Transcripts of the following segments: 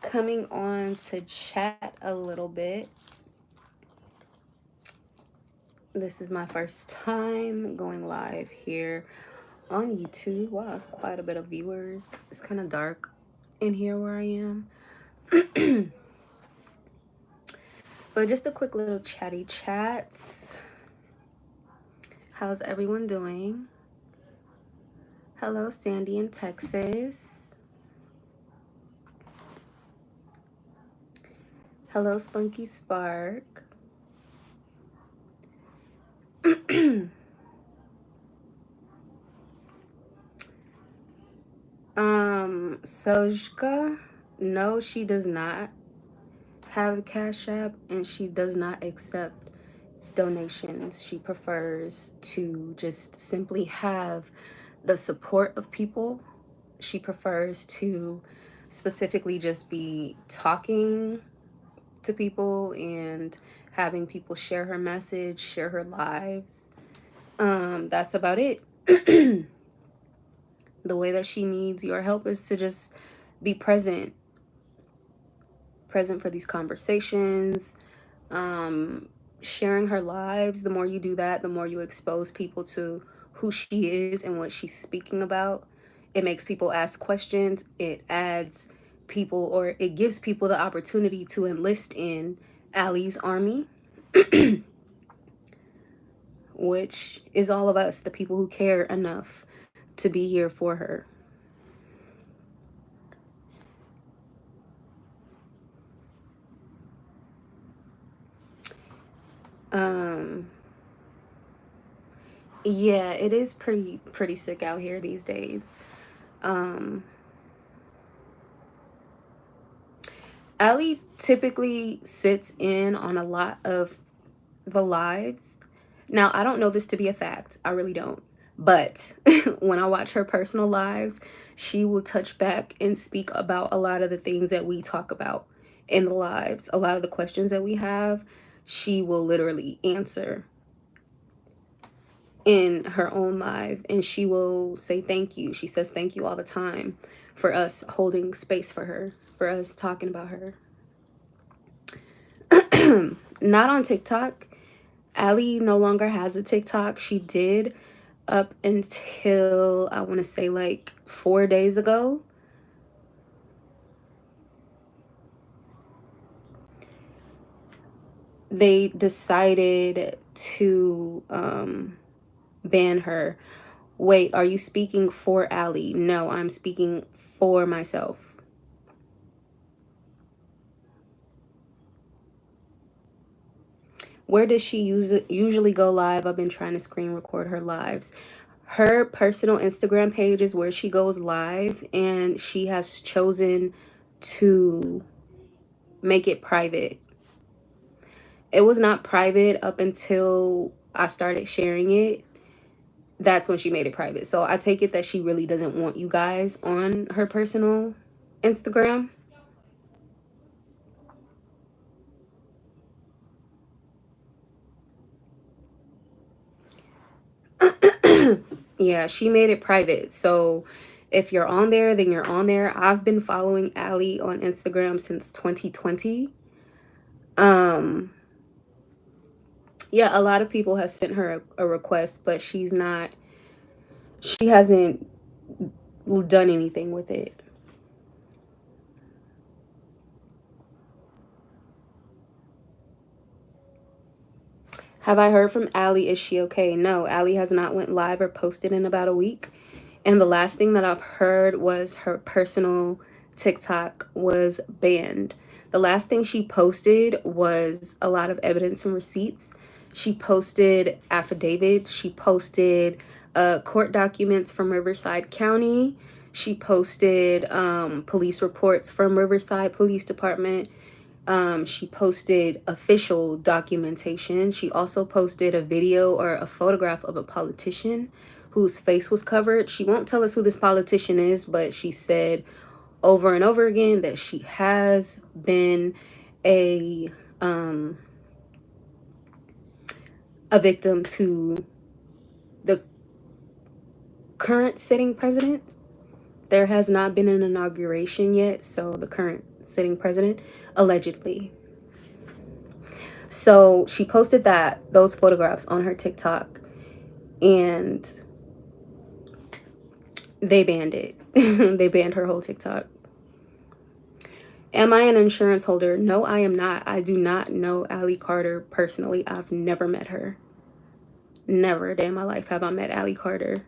Coming on to chat a little bit. This is my first time going live here on YouTube. Wow, it's quite a bit of viewers. It's kind of dark in here where I am. But just a quick little chatty chats. How's everyone doing? Hello, Sandy in Texas. Hello, Spunky Spark. Sojka, no, she does not have a Cash App, and she does not accept donations. She prefers to just simply have the support of people. She prefers to specifically just be talking to people and having people share her message, share her lives. That's about it. The way that she needs your help is to just be present for these conversations, sharing her lives. The more you do that, the more you expose people to who she is and what she's speaking about. It makes people ask questions. It adds people, or it gives people the opportunity to enlist in Allie's army, which is all of us, the people who care enough to be here for her. Yeah, it is pretty sick out here these days. Allie typically sits in on a lot of the lives. Now, I don't know this to be a fact. I really don't. But when I watch her personal lives, she will touch back and speak about a lot of the things that we talk about in the lives. A lot of the questions that we have, she will literally answer in her own live, and she will say thank you. She says thank you all the time for us holding space for her, for us talking about her. Not on TikTok. Allie no longer has a TikTok. She did up until, I want to say, like 4 days ago. They decided to ban her. Wait, are you speaking for Allie? No, I'm speaking for myself. Where does she usually go live? I've been trying to screen record her lives. Her personal Instagram page is where she goes live, and she has chosen to make it private. It was not private up until I started sharing it. That's when she made it private. So I take it that she really doesn't want you guys on her personal Instagram. Yeah, she made it private. So if you're on there, then you're on there. I've been following Allie on Instagram since 2020. Yeah, a lot of people have sent her a request, but she hasn't done anything with it. Have I heard from Allie? Is she okay? No, Allie has not went live or posted in about a week. And the last thing that I've heard was her personal TikTok was banned. The last thing she posted was a lot of evidence and receipts. She posted affidavits. She posted court documents from Riverside County. She posted police reports from Riverside Police Department. She posted official documentation. She also posted a video or a photograph of a politician whose face was covered. She won't tell us who this politician is, but she said over and over again that she has been a victim to the current sitting president. There has not been an inauguration yet, so the current sitting president, allegedly. So she posted those photographs on her TikTok, and they banned it. They banned her whole TikTok. Am I an insurance holder? No, I am not. I do not know Allie Carter personally. I've never met her. Never a day in my life have I met Allie Carter.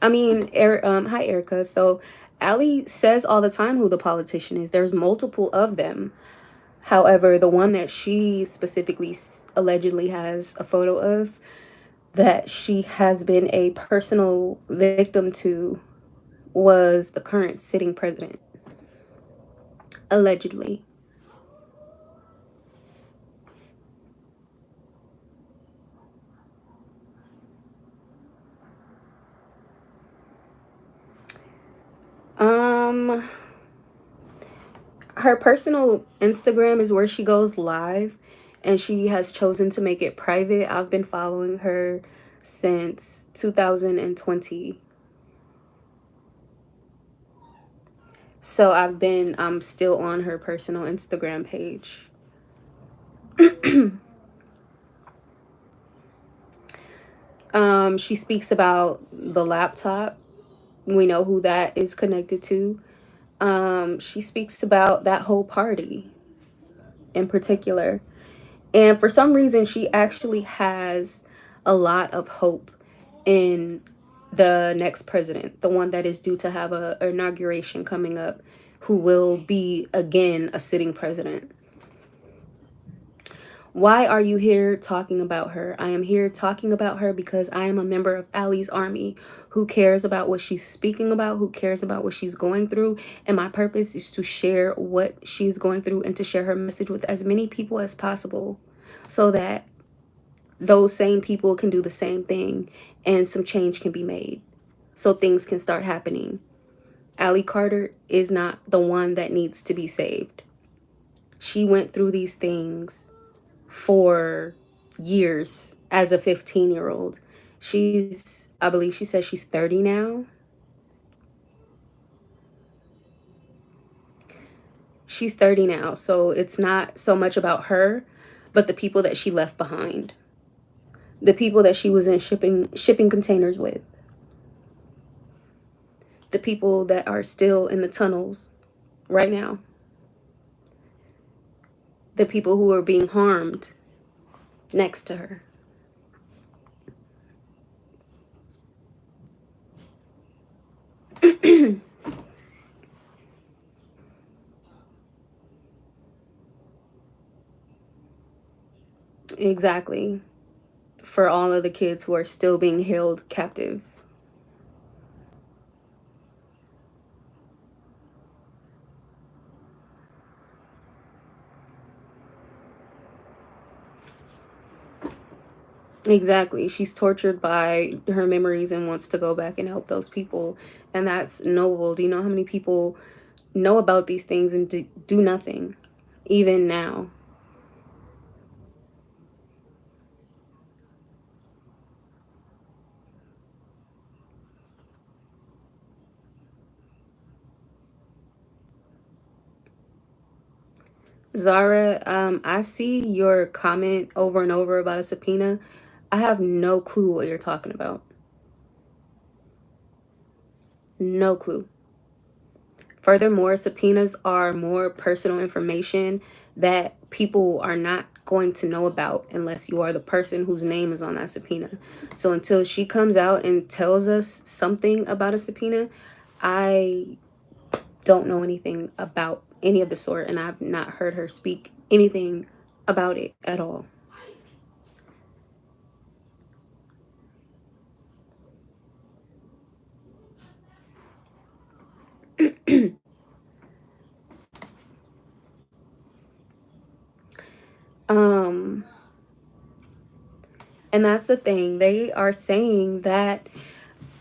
I mean, hi Erica. So Allie says all the time who the politician is. There's multiple of them. However, the one that she specifically allegedly has a photo of that she has been a personal victim to was the current sitting president, allegedly. Um, her personal Instagram is where she goes live, and she has chosen to make it private. I've been following her since 2020. So I'm still on her personal Instagram page. She speaks about the laptop. We know who that is connected to. She speaks about that whole party in particular. And for some reason, she actually has a lot of hope in the next president, the one that is due to have a inauguration coming up, who will be again a sitting president. Why are you here talking about her? I am here talking about her because I am a member of Allie's army who cares about what she's speaking about, who cares about what she's going through. And my purpose is to share what she's going through and to share her message with as many people as possible so that those same people can do the same thing and some change can be made so things can start happening. Allie Carter is not the one that needs to be saved. She went through these things for years as a 15-year-old. I believe she says she's 30 now. She's 30 now, so it's not so much about her, but the people that she left behind. The people that she was in shipping containers with. The people that are still in the tunnels right now. The people who are being harmed next to her. Exactly. For all of the kids who are still being held captive. Exactly. She's tortured by her memories and wants to go back and help those people. And that's noble. Do you know how many people know about these things and do nothing, even now? Zara, I see your comment over and over about a subpoena. I have no clue what you're talking about. No clue. Furthermore, subpoenas are more personal information that people are not going to know about unless you are the person whose name is on that subpoena. So until she comes out and tells us something about a subpoena, I don't know anything about any of the sort, and I've not heard her speak anything about it at all. um and that's the thing, they are saying that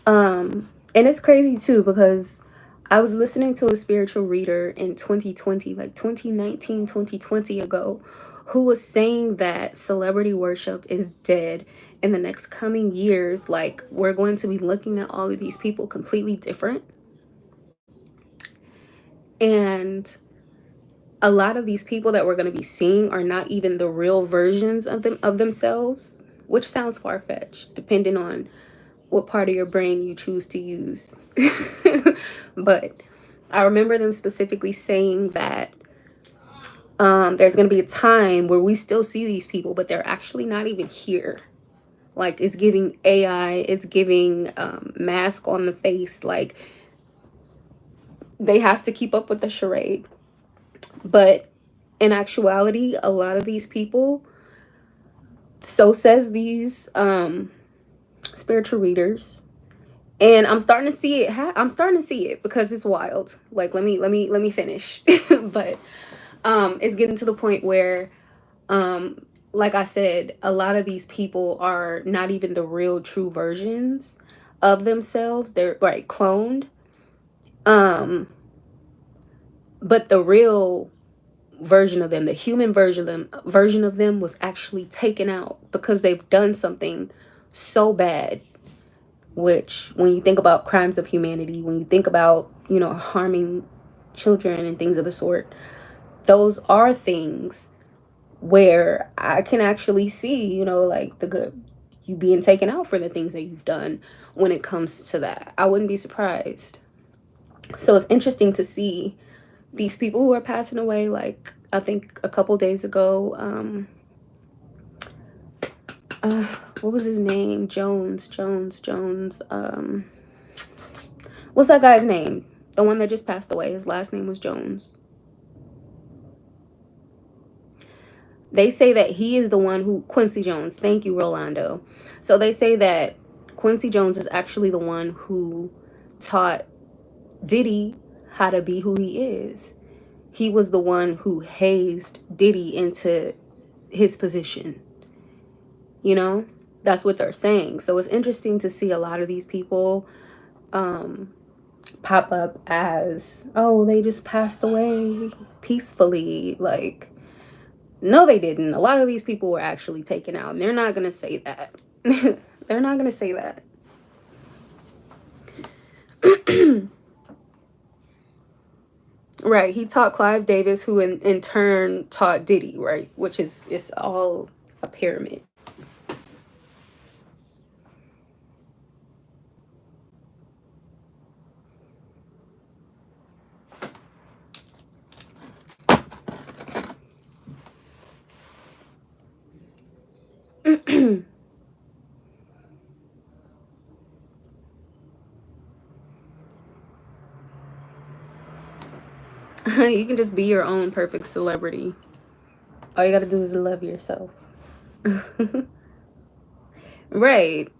and it's crazy too, because I was listening to a spiritual reader in 2020, like 2019, 2020 ago, who was saying that celebrity worship is dead. In the next coming years, like, we're going to be looking at all of these people completely different. And a lot of these people that we're going to be seeing are not even the real versions of themselves, which sounds far-fetched depending on what part of your brain you choose to use. But I remember them specifically saying that there's going to be a time where we still see these people, but they're actually not even here. Like, it's giving AI, it's giving mask on the face. Like, they have to keep up with the charade. But in actuality, a lot of these people, so says these spiritual readers, and I'm starting to see it. I'm starting to see it because it's wild. Like, let me finish. But it's getting to the point where, like I said, a lot of these people are not even the real true versions of themselves. They're right cloned. Um, but the real version of them, the human version of them was actually taken out because they've done something so bad. Which, when you think about crimes of humanity, when you think about, harming children and things of the sort, those are things where I can actually see, like, the good, you being taken out for the things that you've done. When it comes to that, I wouldn't be surprised. So it's interesting to see these people who are passing away. Like, I think a couple days ago, what was his name? Jones. What's that guy's name? The one that just passed away. His last name was Jones. They say that he is the one who, Quincy Jones. Thank you, Rolando. So they say that Quincy Jones is actually the one who taught Diddy how to be who he is. He was the one who hazed Diddy into his position. That's what they're saying. So it's interesting to see a lot of these people pop up as, oh, they just passed away peacefully. Like, no, they didn't. A lot of these people were actually taken out, and they're not going to say that. They're not going to say that. Right. He taught Clive Davis, who in turn taught Diddy, right? Which is, it's all a pyramid. You can just be your own perfect celebrity. All you got to do is love yourself. Right.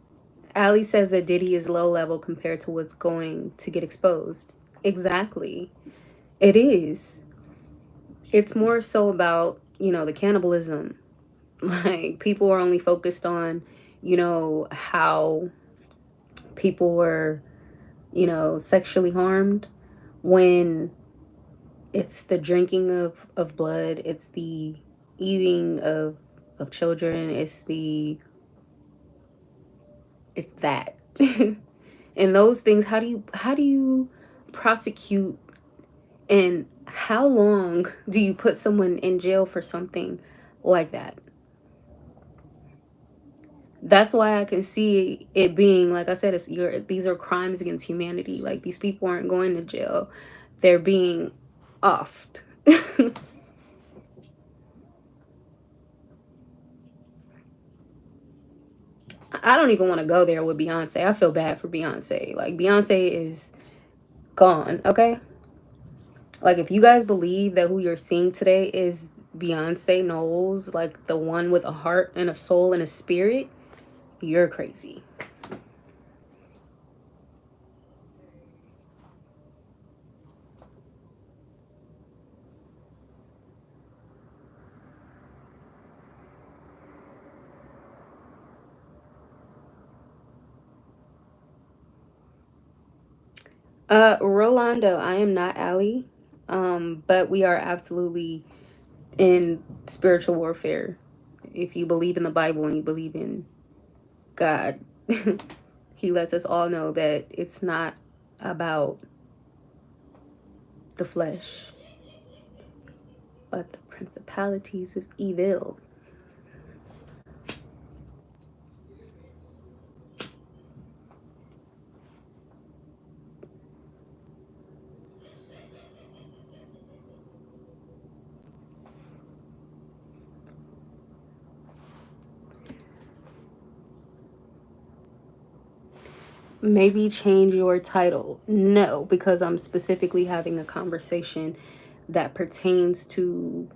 Ali says that Diddy is low level compared to what's going to get exposed. Exactly. It is. It's more so about, the cannibalism. Like, people are only focused on, how people were, sexually harmed, when it's the drinking of blood, it's the eating of children, it's that. And those things, how do you prosecute, and how long do you put someone in jail for something like that? That's why I can see it being, like I said, these are crimes against humanity. Like, these people aren't going to jail, they're being offed. I don't even want to go there with Beyonce. I feel bad for Beyonce. Like, Beyonce is gone, okay? Like, if you guys believe that who you're seeing today is Beyonce Knowles, like the one with a heart and a soul and a spirit, you're crazy. Rolando, I am not Allie. But we are absolutely in spiritual warfare. If you believe in the Bible and you believe in God, he lets us all know that it's not about the flesh, but the principalities of evil. Maybe change your title. No, because I'm specifically having a conversation that pertains to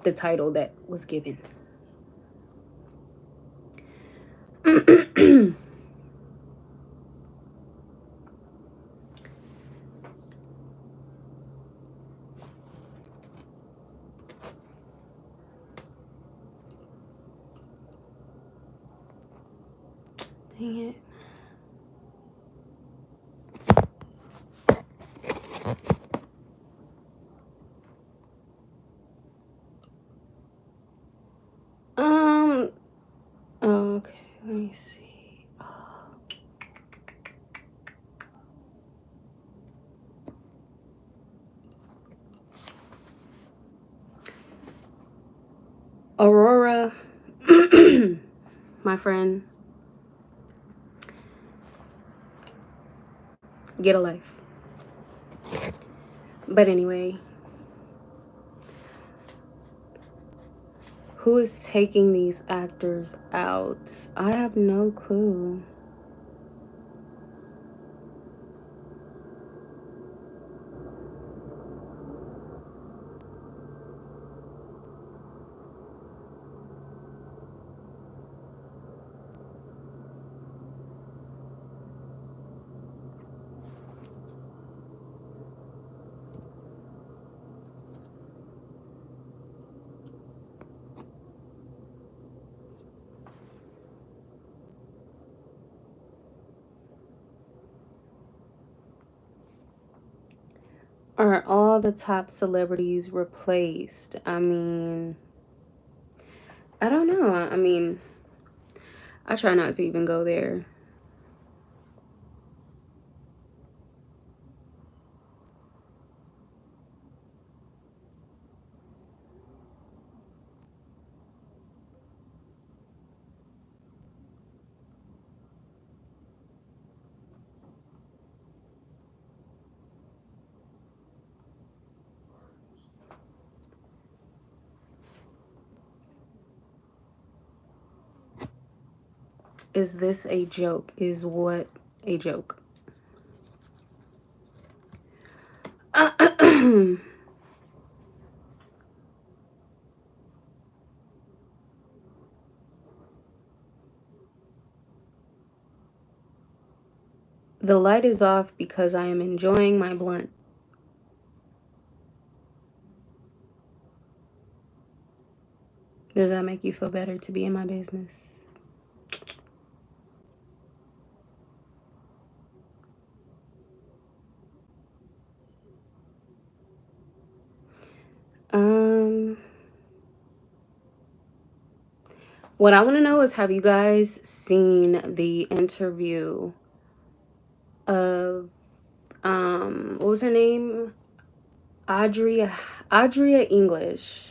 the title that was given. Dang it. Okay, let me see. Aurora, my friend, get a life. But anyway, who is taking these actors out? I have no clue. Are all the top celebrities replaced? I mean, I don't know. I mean, I try not to even go there. Is this a joke? Is what a joke? The light is off because I am enjoying my blunt. Does that make you feel better to be in my business? Um, what I want to know is, have you guys seen the interview of what was her name? Adria English.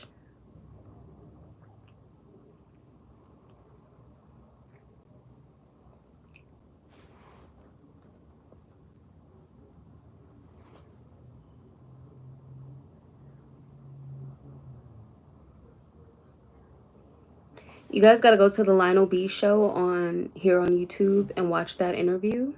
You guys got to go to the Lionel B show on here on YouTube and watch that interview,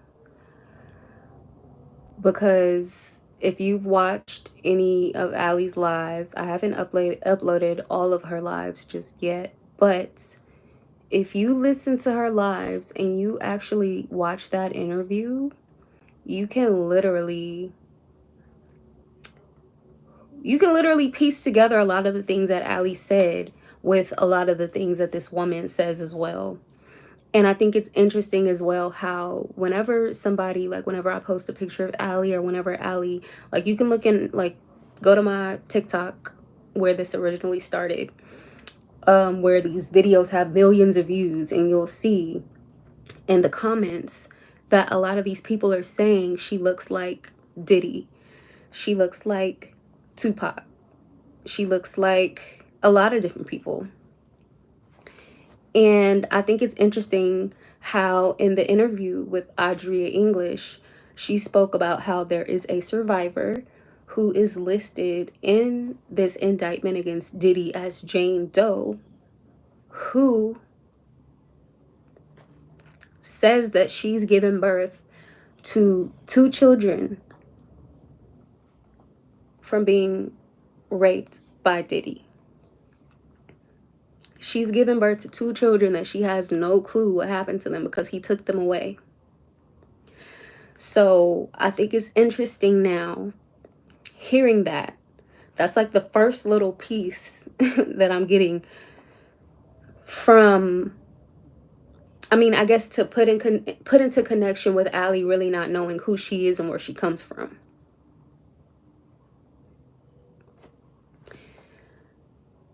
because if you've watched any of Allie's lives, I haven't uploaded all of her lives just yet, but if you listen to her lives and you actually watch that interview, you can literally piece together a lot of the things that Allie said with a lot of the things that this woman says as well. And I think it's interesting as well how whenever somebody, like whenever I post a picture of Allie, or whenever Allie, like you can look in, like go to my TikTok where this originally started, where these videos have millions of views, and you'll see in the comments that a lot of these people are saying she looks like Diddy. She looks like Tupac. She looks like a lot of different people. And I think it's interesting how in the interview with Adria English, she spoke about how there is a survivor who is listed in this indictment against Diddy as Jane Doe, who says that she's given birth to 2 children from being raped by Diddy. She's given birth to 2 children that she has no clue what happened to them because he took them away. So I think it's interesting now hearing that. That's like the first little piece that I'm getting from, I mean, I guess to put into connection with Allie really not knowing who she is and where she comes from.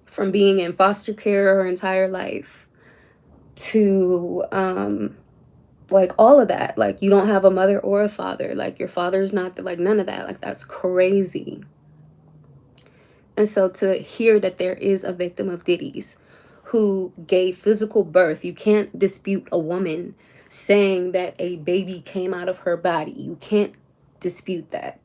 From being in foster care her entire life to like all of that, like you don't have a mother or a father, like your father's not, like none of that, like that's crazy. And so to hear that there is a victim of Diddy's who gave physical birth, you can't dispute a woman saying that a baby came out of her body. You can't dispute that.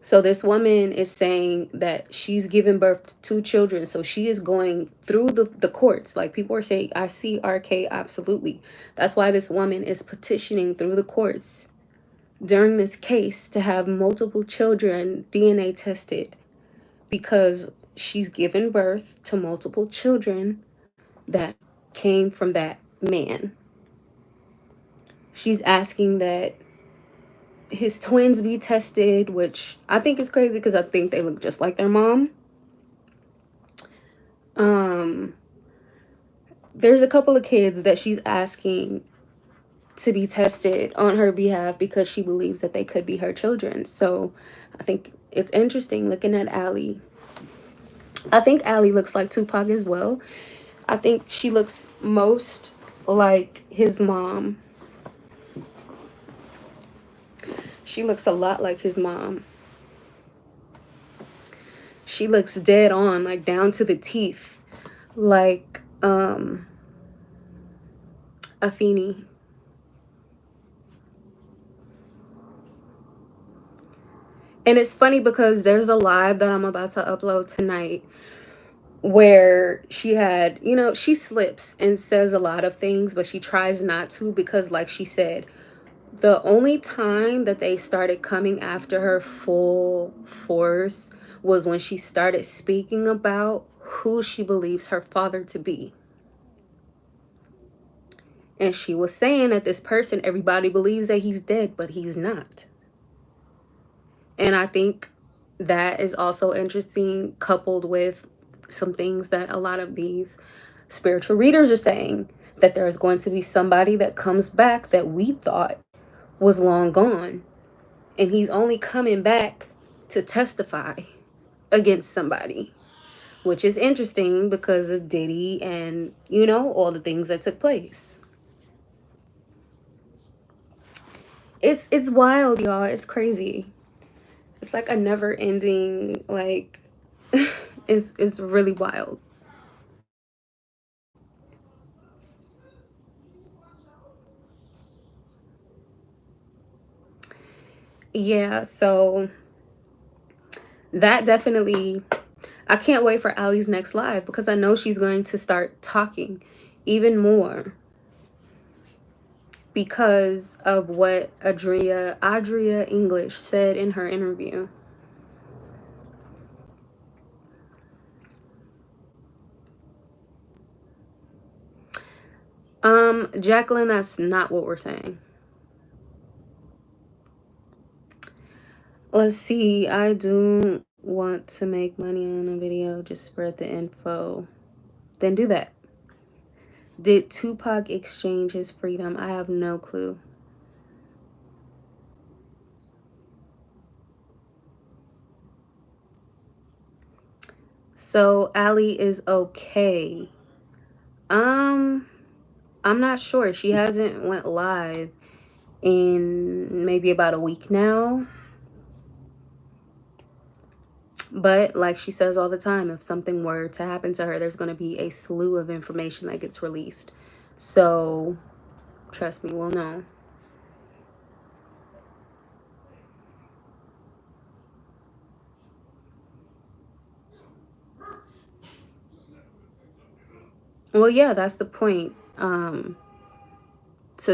So this woman is saying that she's given birth to 2 children. So she is going through the courts. Like people are saying, I see RK, absolutely. That's why this woman is petitioning through the courts during this case to have multiple children DNA tested, because she's given birth to multiple children that came from that man. She's asking that his twins be tested, which I think is crazy because I think they look just like their mom. There's a couple of kids that she's asking to be tested on her behalf because she believes that they could be her children. So I think it's interesting looking at Allie. I think Allie looks like Tupac as well. I think she looks most like his mom. She looks a lot like his mom. She looks dead on, like down to the teeth, like Afeni. And it's funny because there's a live that I'm about to upload tonight where she had, you know, she slips and says a lot of things, but she tries not to because, like she said, the only time that they started coming after her full force was when she started speaking about who she believes her father to be. And she was saying that this person, everybody believes that he's dead, but he's not. And I think that is also interesting, coupled with some things that a lot of these spiritual readers are saying, that there is going to be somebody that comes back that we thought was long gone. And he's only coming back to testify against somebody, which is interesting because of Diddy and, you know, all the things that took place. It's wild, y'all. It's crazy. It's like a never ending, like, it's really wild. Yeah, so that definitely, I can't wait for Allie's next live because I know she's going to start talking even more because of what Adria English said in her interview. Jacqueline, that's not what we're saying. Let's see. I do want to make money on a video. Just spread the info. Then do that. Did Tupac exchange his freedom? I have no clue. So Allie is okay. I'm not sure. She hasn't went live in maybe about a week now. But like she says all the time, if something were to happen to her, there's going to be a slew of information that gets released. So trust me, we'll know. Well, yeah, that's the point. To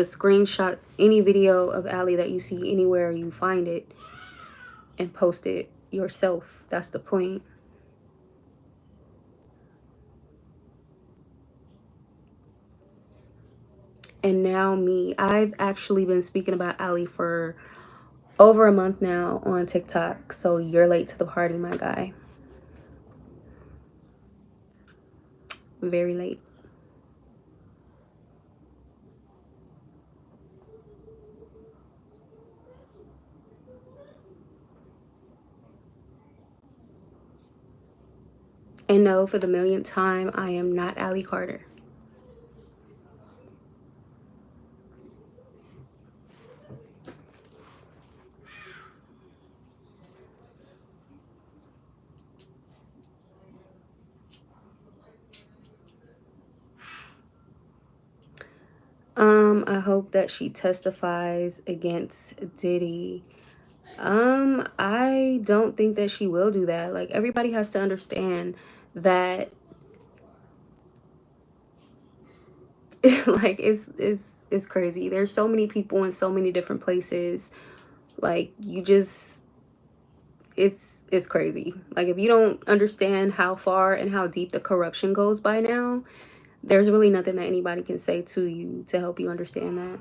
screenshot any video of Allie that you see anywhere you find it and post it yourself. That's the point. And now me. I've actually been speaking about Allie for over a month now on TikTok. So you're late to the party, my guy. Very late. And no, for the millionth time, I am not Allie Carter. I hope that she testifies against Diddy. I don't think that she will do that. Like, everybody has to understand that like it's crazy. There's so many people in so many different places. Like, you just it's crazy. Like, if you don't understand how far and how deep the corruption goes by now, there's really nothing that anybody can say to you to help you understand that.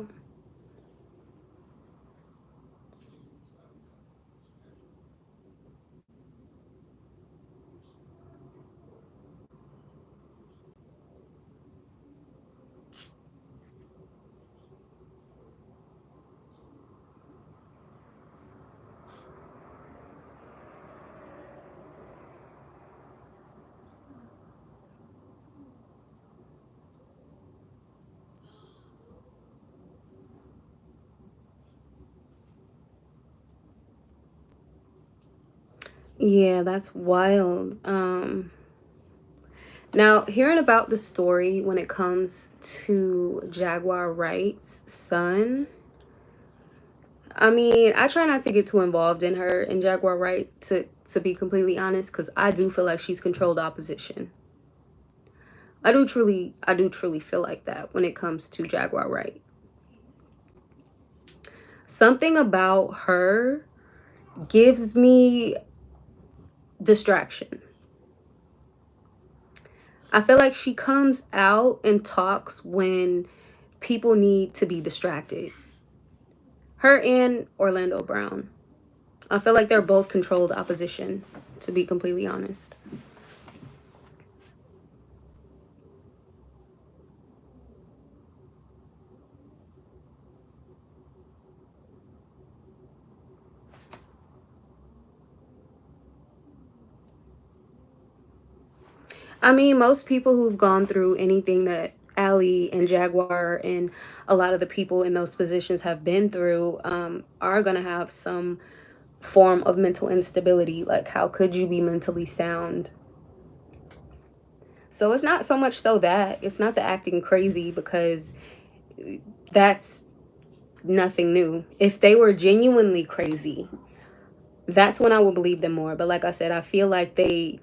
Yeah, that's wild. Now, hearing about the story when it comes to Jaguar Wright's son, I mean, I try not to get too involved in her and Jaguar Wright, to be completely honest, because I do feel like she's controlled opposition. I do truly feel like that when it comes to Jaguar Wright. Something about her gives me distraction. I feel like she comes out and talks when people need to be distracted. Her and Orlando Brown. I feel like they're both controlled opposition, to be completely honest. I mean, most people who've gone through anything that Allie and Jaguar and a lot of the people in those positions have been through are going to have some form of mental instability. Like, how could you be mentally sound? So it's not so much so that it's not the acting crazy, because that's nothing new. If they were genuinely crazy, that's when I would believe them more. But like I said, I feel like they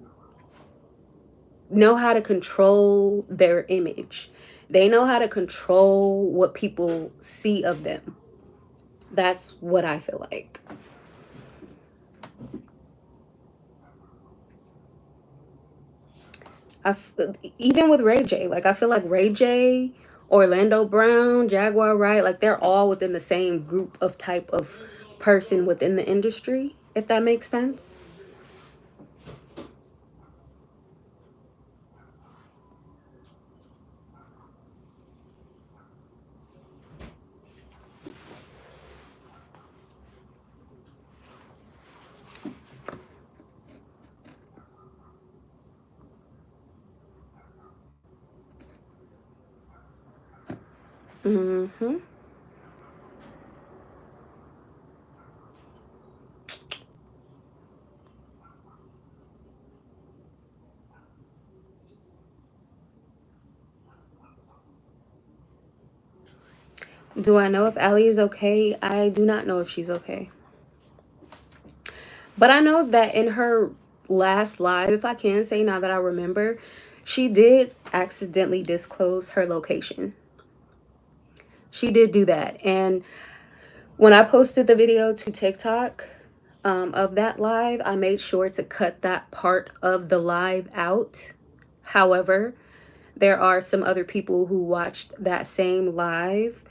know how to control their image. They know how to control what people see of them. That's what I feel like. Even with Ray J, like I feel like Ray J, Orlando Brown, Jaguar Wright, like they're all within the same group of type of person within the industry, if that makes sense. Mm-hmm. Do I know if Allie is okay? I do not know if she's okay. But I know that in her last live, if I can say now that I remember, she did accidentally disclose her location. She did do that. And when I posted the video to TikTok of that live, I made sure to cut that part of the live out. However, there are some other people who watched that same live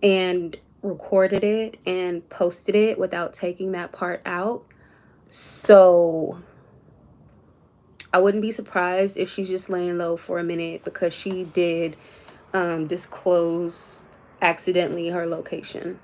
and recorded it and posted it without taking that part out. So I wouldn't be surprised if she's just laying low for a minute because she did disclose accidentally her location.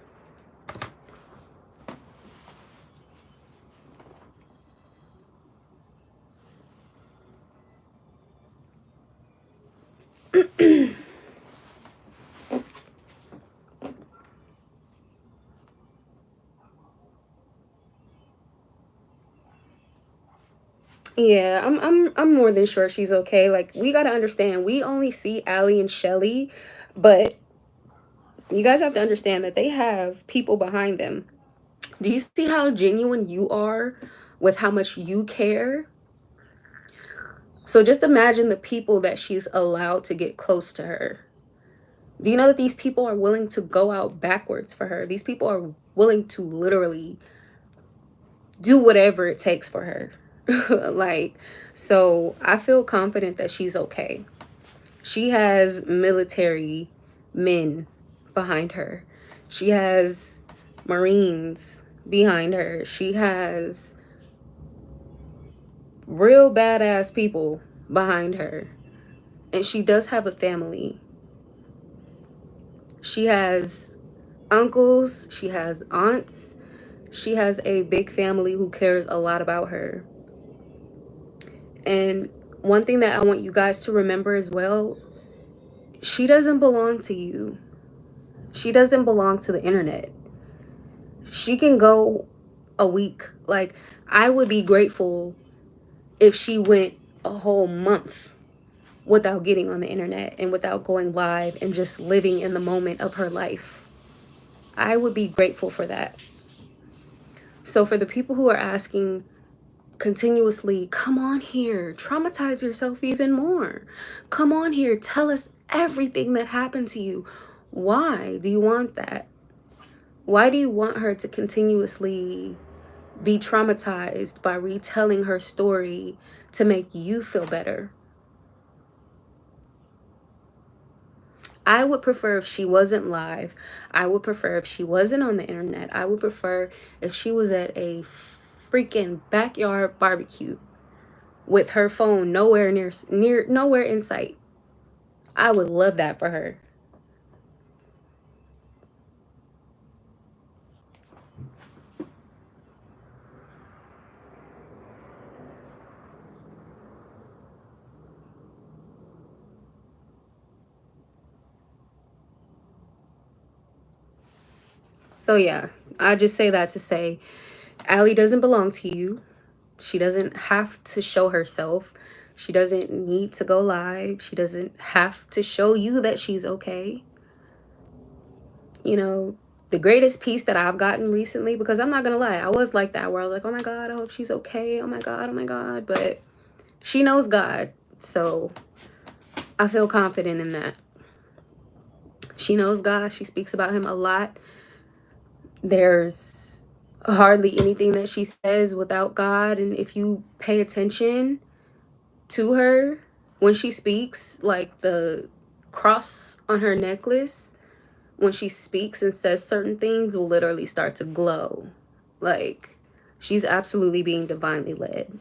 Yeah, I'm more than sure she's okay. Like we gotta understand, we only see Allie and Shelly, but you guys have to understand that they have people behind them. Do you see how genuine you are with how much you care? So just imagine the people that she's allowed to get close to her. Do you know that these people are willing to go out backwards for her? These people are willing to literally do whatever it takes for her. Like, so I feel confident that she's okay. She has military men behind her. She has Marines behind her. She has real badass people behind her. And she does have a family. She has uncles, she has aunts, she has a big family who cares a lot about her. And one thing that I want you guys to remember as well, she doesn't belong to you. She doesn't belong to the internet. She can go a week. Like, I would be grateful if she went a whole month without getting on the internet and without going live and just living in the moment of her life. I would be grateful for that. So for the people who are asking continuously, come on here, traumatize yourself even more. Come on here, tell us everything that happened to you. Why do you want that? Why do you want her to continuously be traumatized by retelling her story to make you feel better? I would prefer if she wasn't live. I would prefer if she wasn't on the internet. I would prefer if she was at a freaking backyard barbecue with her phone nowhere nowhere in sight. I would love that for her. So yeah, I just say that to say Allie doesn't belong to you. She doesn't have to show herself. She doesn't need to go live. She doesn't have to show you that she's okay. You know, the greatest peace that I've gotten recently, because I'm not gonna lie, I was like that where I was like, oh my God, I hope she's okay. Oh my God, oh my God. But she knows God. So I feel confident in that. She knows God. She speaks about him a lot. There's hardly anything that she says without God. And if you pay attention to her when she speaks, like the cross on her necklace, when she speaks and says certain things, will literally start to glow. Like, she's absolutely being divinely led.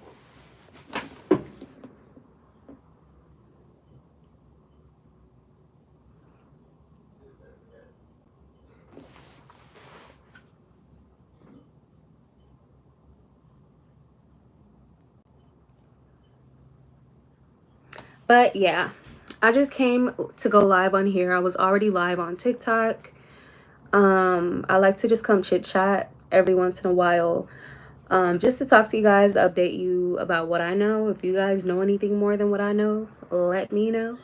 But yeah, I just came to go live on here. I was already live on TikTok. I like to just come chit chat every once in a while, just to talk to you guys, update you about what I know. If you guys know anything more than what I know, let me know.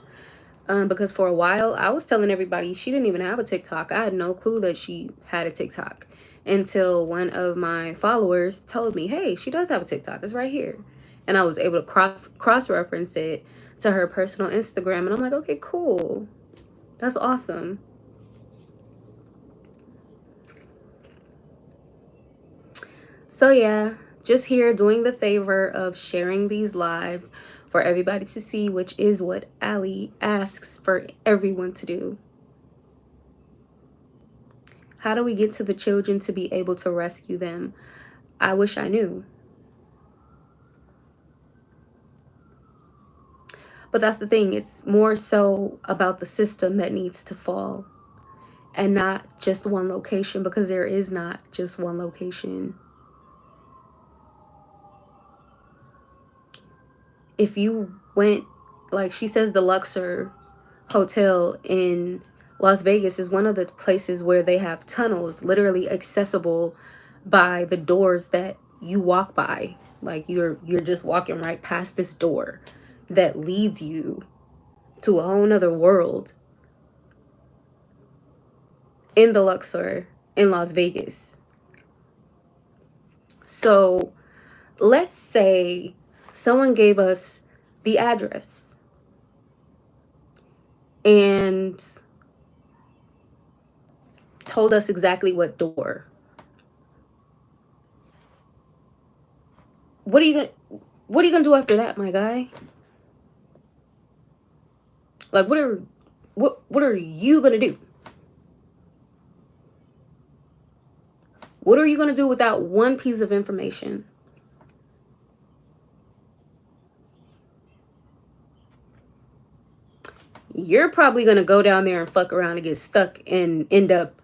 Because for a while I was telling everybody she didn't even have a TikTok. I had no clue that she had a TikTok until one of my followers told me, hey, she does have a TikTok. It's right here. And I was able to cross-reference it to her personal Instagram. And I'm like, okay, cool. That's awesome. So yeah, just here doing the favor of sharing these lives for everybody to see, which is what Ali asks for everyone to do. How do we get to the children to be able to rescue them? I wish I knew. But that's the thing. It's more so about the system that needs to fall and not just one location, because there is not just one location. If you went, like she says, the Luxor Hotel in Las Vegas is one of the places where they have tunnels literally accessible by the doors that you walk by. Like you're just walking right past this door that leads you to a whole nother world in the Luxor in Las Vegas. So let's say someone gave us the address and told us exactly what door. What are you gonna do after that, my guy? Like what are you gonna do? What are you gonna do without one piece of information? You're probably gonna go down there and fuck around and get stuck and end up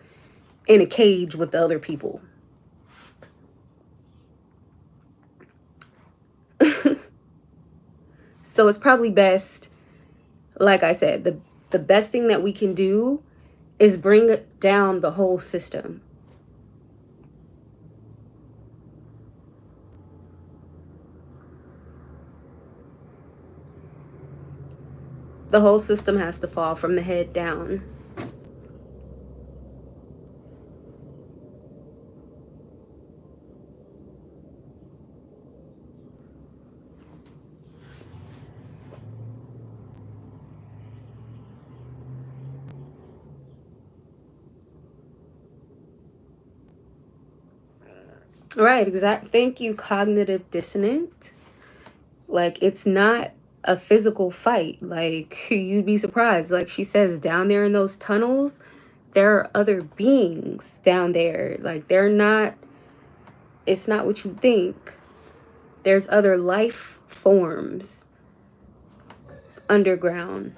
in a cage with the other people. So it's probably best, like I said, the best thing that we can do is bring down the whole system. The whole system has to fall from the head down. Right, exact. Thank you, cognitive dissonant. Like, it's not a physical fight. Like, you'd be surprised. Like she says, down there in those tunnels, there are other beings down there. Like, it's not what you think. There's other life forms underground.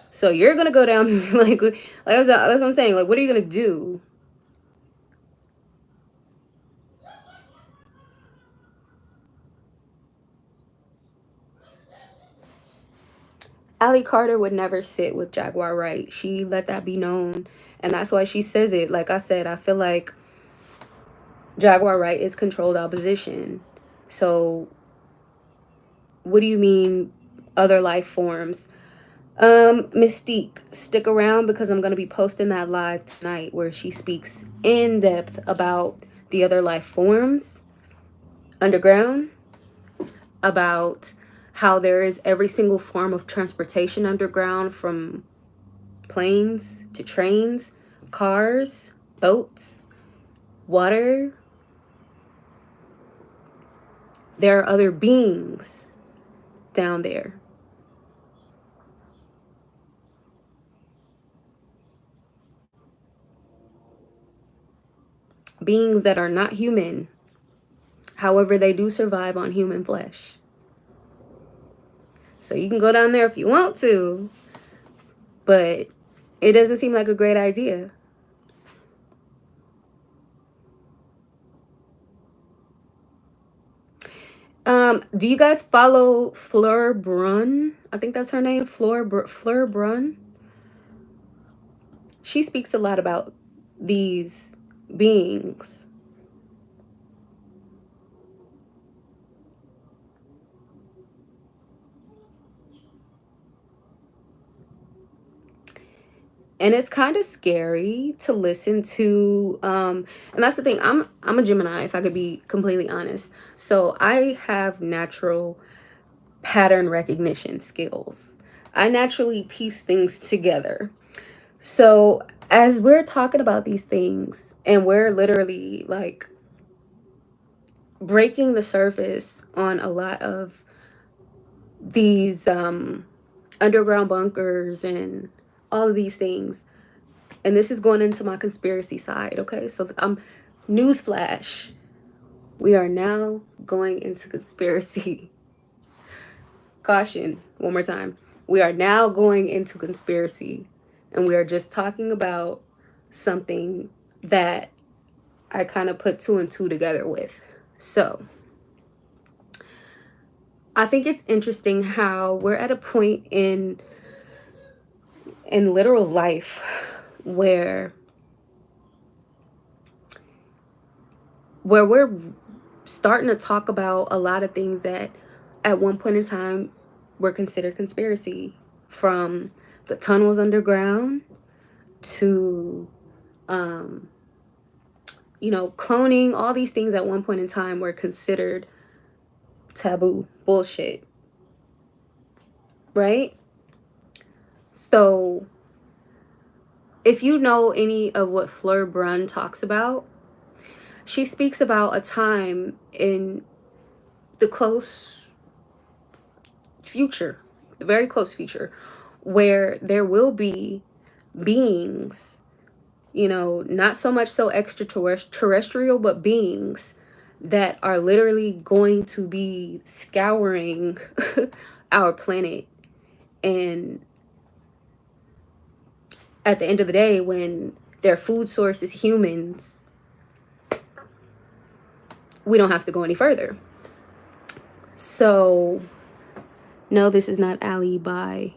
So you're gonna go down that's what I'm saying. Like, what are you gonna do? Allie Carter would never sit with Jaguar Wright. She let that be known. And that's why she says it. Like I said, I feel like Jaguar Wright is controlled opposition. So what do you mean other life forms? Mystique, stick around because I'm going to be posting that live tonight where she speaks in depth about the other life forms underground, about how there is every single form of transportation underground, from planes to trains, cars, boats, water. There are other beings down there. Beings that are not human. However, they do survive on human flesh. So you can go down there if you want to, but it doesn't seem like a great idea. Do you guys follow Fleur Brun? I think that's her name, Fleur Brun. She speaks a lot about these beings. And it's kind of scary to listen to, and that's the thing. I'm a Gemini, if I could be completely honest. So I have natural pattern recognition skills. I naturally piece things together. So as we're talking about these things, and we're literally like breaking the surface on a lot of these underground bunkers and all of these things, and this is going into my conspiracy side, okay? So newsflash, we are now going into conspiracy. Caution, one more time. We are now going into conspiracy, and we are just talking about something that I kind of put two and two together with. So I think it's interesting how we're at a point in literal life where we're starting to talk about a lot of things that at one point in time were considered conspiracy, from the tunnels underground to cloning. All these things at one point in time were considered taboo bullshit, right? So if you know any of what Fleur Brun talks about, she speaks about a time in the close future, the very close future, where there will be beings, not so much so extraterrestrial, but beings that are literally going to be scouring our planet. And at the end of the day, when their food source is humans, we don't have to go any further. So, no, this is not Ali by.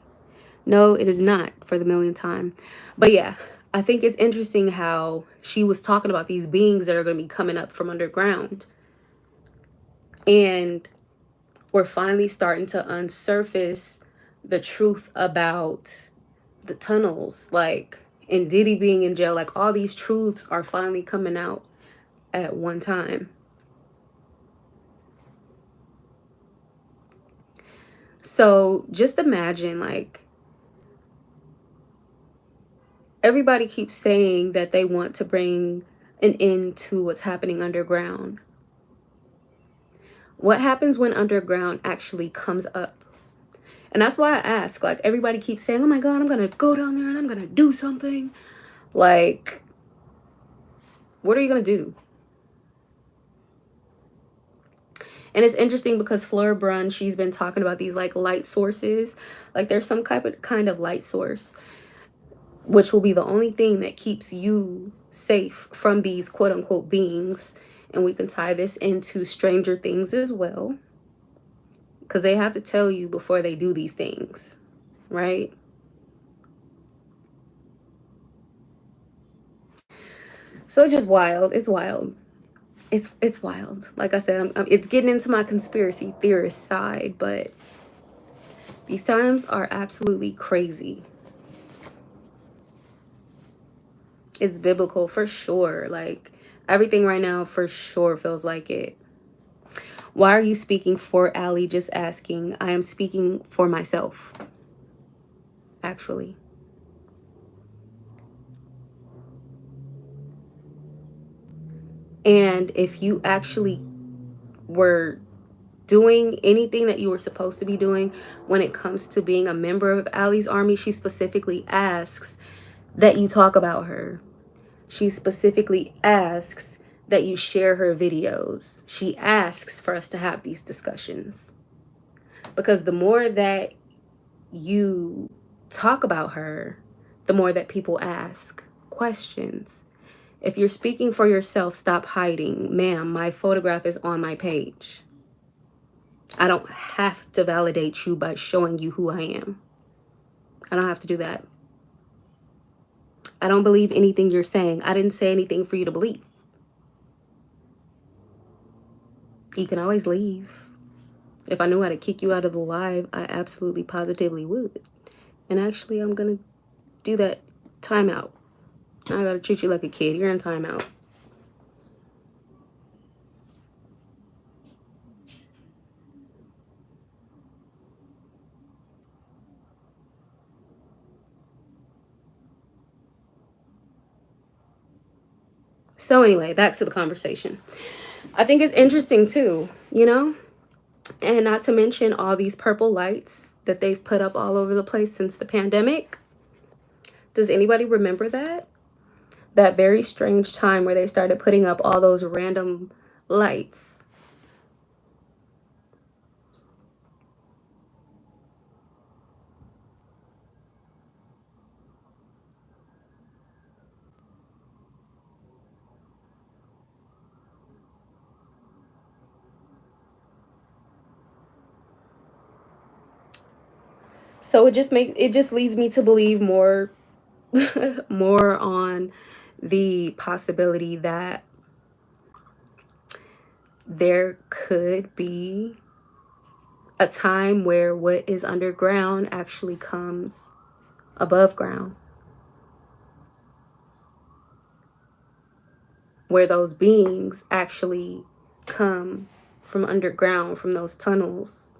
No, it is not, for the millionth time. But yeah, I think it's interesting how she was talking about these beings that are going to be coming up from underground. And we're finally starting to unsurface the truth about the tunnels, like, and Diddy being in jail. Like, all these truths are finally coming out at one time. So just imagine, like, everybody keeps saying that they want to bring an end to what's happening underground. What happens when underground actually comes up? And that's why I ask, like, everybody keeps saying, oh my God, I'm going to go down there and I'm going to do something. Like, what are you going to do? And it's interesting because Fleur Brun, she's been talking about these like light sources. Like, there's some kind of light source, which will be the only thing that keeps you safe from these quote unquote beings. And we can tie this into Stranger Things as well, because they have to tell you before they do these things, right? So it's just wild. It's wild. It's wild. Like I said, it's getting into my conspiracy theorist side, but these times are absolutely crazy. It's biblical for sure. Like, everything right now for sure feels like it. Why are you speaking for Allie? Just asking. I am speaking for myself, actually. And if you actually were doing anything that you were supposed to be doing when it comes to being a member of Allie's army, she specifically asks that you talk about her. She specifically asks that you share her videos. She asks for us to have these discussions. Because the more that you talk about her, the more that people ask questions. If you're speaking for yourself, stop hiding. Ma'am, my photograph is on my page. I don't have to validate you by showing you who I am. I don't have to do that. I don't believe anything you're saying. I didn't say anything for you to believe. You can always leave. If I knew how to kick you out of the live, I absolutely positively would. And actually, I'm going to do that timeout. I got to treat you like a kid. You're in timeout. So anyway, back to the conversation. I think it's interesting too, you know? And not to mention all these purple lights that they've put up all over the place since the pandemic. Does anybody remember that? That very strange time where they started putting up all those random lights. So it just leads me to believe more more on the possibility that there could be a time where what is underground actually comes above ground, where those beings actually come from underground, from those tunnels.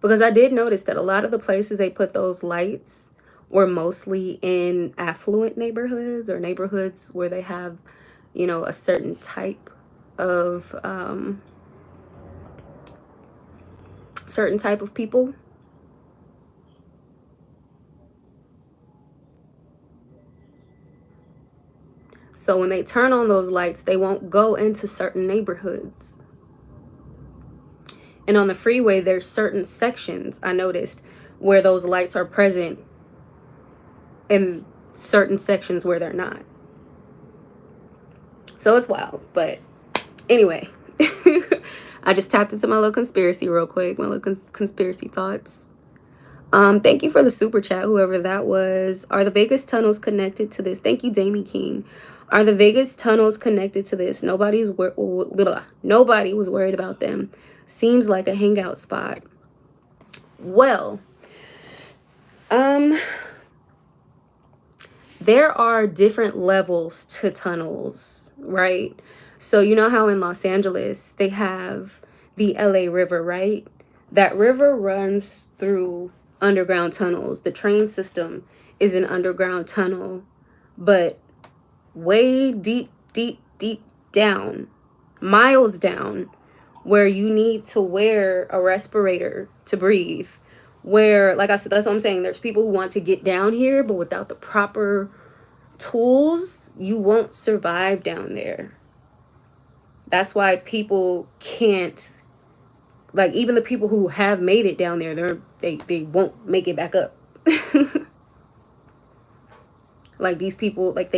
Because I did notice that a lot of the places they put those lights were mostly in affluent neighborhoods, or neighborhoods where they have, you know, a certain type of people. So when they turn on those lights, they won't go into certain neighborhoods. And on the freeway, there's certain sections, I noticed, where those lights are present, and certain sections where they're not. So it's wild. But anyway, I just tapped into my little conspiracy real quick, my little conspiracy thoughts. Thank you for the super chat, whoever that was. Are the Vegas tunnels connected to this? Thank you, Damie King. Are the Vegas tunnels connected to this? Nobody was worried about them. Seems like a hangout spot. Well, there are different levels to tunnels, right? So you know how in Los Angeles they have the LA River, right? That river runs through underground tunnels. The train system is an underground tunnel, but way deep down, miles down, where you need to wear a respirator to breathe. Where, like I said, that's what I'm saying. There's people who want to get down here, but without the proper tools, you won't survive down there. That's why people can't, like, even the people who have made it down there, they won't make it back up. Like, these people, like,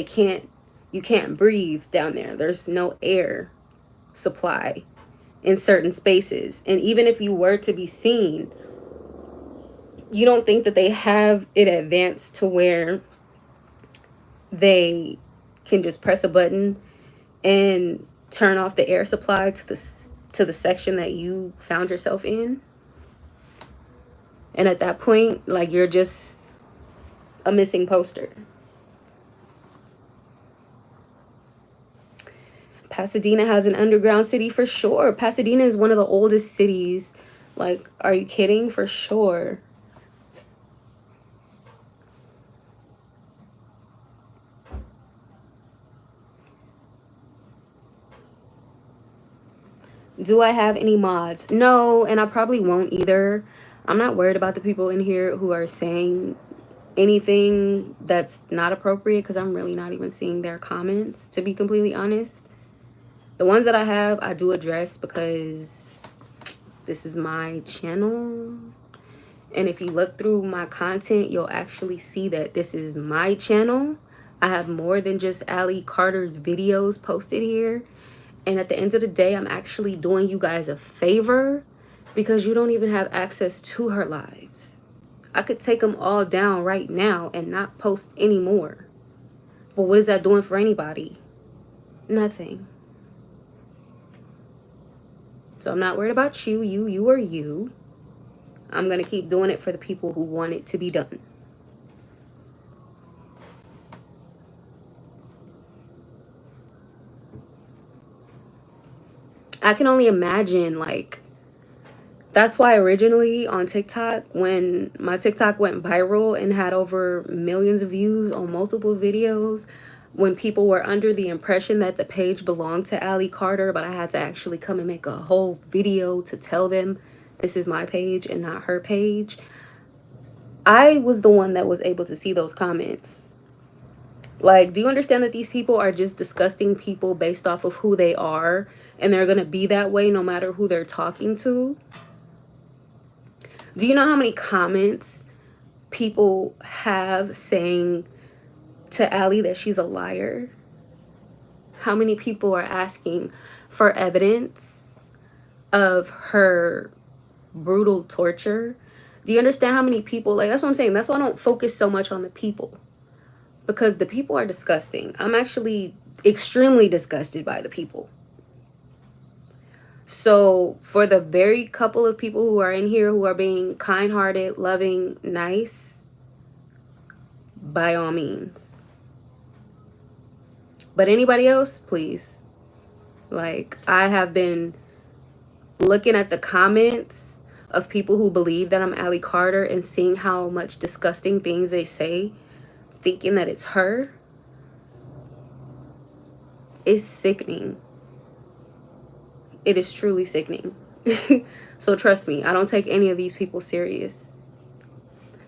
you can't breathe down there. There's no air supply in certain spaces. And even if you were to be seen, you don't think that they have it advanced to where they can just press a button and turn off the air supply to the section that you found yourself in. And at that point, like, you're just a missing poster. Pasadena has an underground city for sure. Pasadena is one of the oldest cities. Like, are you kidding? For sure. Do I have any mods? No, and I probably won't either. I'm not worried about the people in here who are saying anything that's not appropriate because I'm really not even seeing their comments, to be completely honest. The ones that I have, I do address because this is my channel. And if you look through my content, you'll actually see that this is my channel. I have more than just Ali Carter's videos posted here. And at the end of the day, I'm actually doing you guys a favor because you don't even have access to her lives. I could take them all down right now and not post anymore. But what is that doing for anybody? Nothing. So I'm not worried about you. You are you. I'm going to keep doing it for the people who want it to be done. I can only imagine, like, that's why originally on TikTok, when my TikTok went viral and had over millions of views on multiple videos, when people were under the impression that the page belonged to Ali Carter, but I had to actually come and make a whole video to tell them this is my page and not her page. I was the one that was able to see those comments. Like, do you understand that these people are just disgusting people based off of who they are, and they're going to be that way no matter who they're talking to? Do you know how many comments people have saying to Ali that she's a liar? How many people are asking for evidence of her brutal torture? Do you understand how many people, like, that's what I'm saying. That's why I don't focus so much on the people, because the people are disgusting. I'm actually extremely disgusted by the people. So for the very couple of people who are in here who are being kind-hearted, loving, nice, by all means. But anybody else, please. Like, I have been looking at the comments of people who believe that I'm Ali Carter and seeing how much disgusting things they say, thinking that it's her. It's sickening. It is truly sickening. So trust me, I don't take any of these people serious.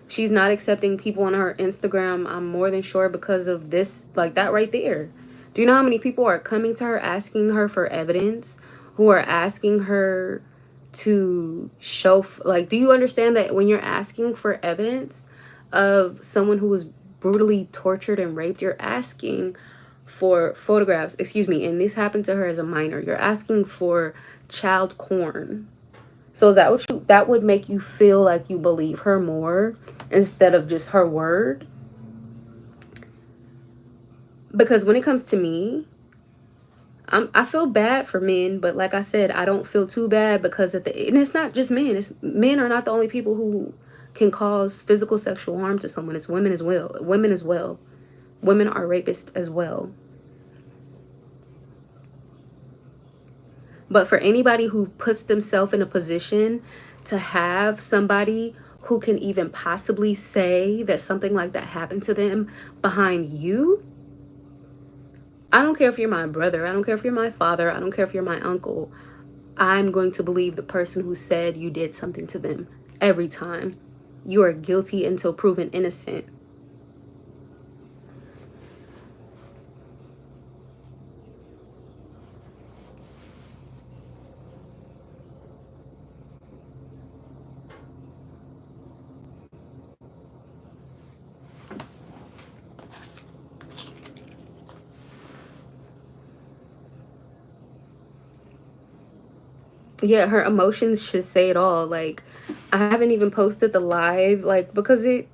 She's not accepting people on her Instagram, I'm more than sure, because of this, like that right there. Do you know how many people are coming to her asking her for evidence, who are asking her to show, like, do you understand that when you're asking for evidence of someone who was brutally tortured and raped, you're asking for photographs, excuse me, and this happened to her as a minor, you're asking for child porn. So is that what that would make you feel like you believe her more instead of just her word? Because when it comes to me, I feel bad for men, but like I said, I don't feel too bad because and it's not just men. It's men are not the only people who can cause physical sexual harm to someone. It's women as well. Women as well. Women are rapists as well. But for anybody who puts themselves in a position to have somebody who can even possibly say that something like that happened to them behind you, I don't care if you're my brother, I don't care if you're my father, I don't care if you're my uncle, I'm going to believe the person who said you did something to them every time. You are guilty until proven innocent. Yeah, her emotions should say it all. Like, I haven't even posted the live, like, because it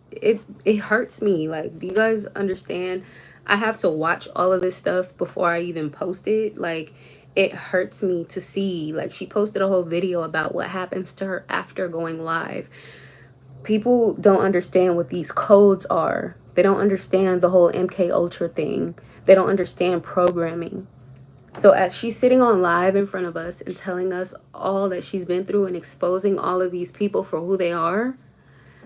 hurts me. Like, do you guys understand? I have to watch all of this stuff before I even post it. Like, it hurts me to see. Like, she posted a whole video about what happens to her after going live. People don't understand what these codes are. They don't understand the whole MK Ultra thing. They don't understand programming. So as she's sitting on live in front of us and telling us all that she's been through and exposing all of these people for who they are,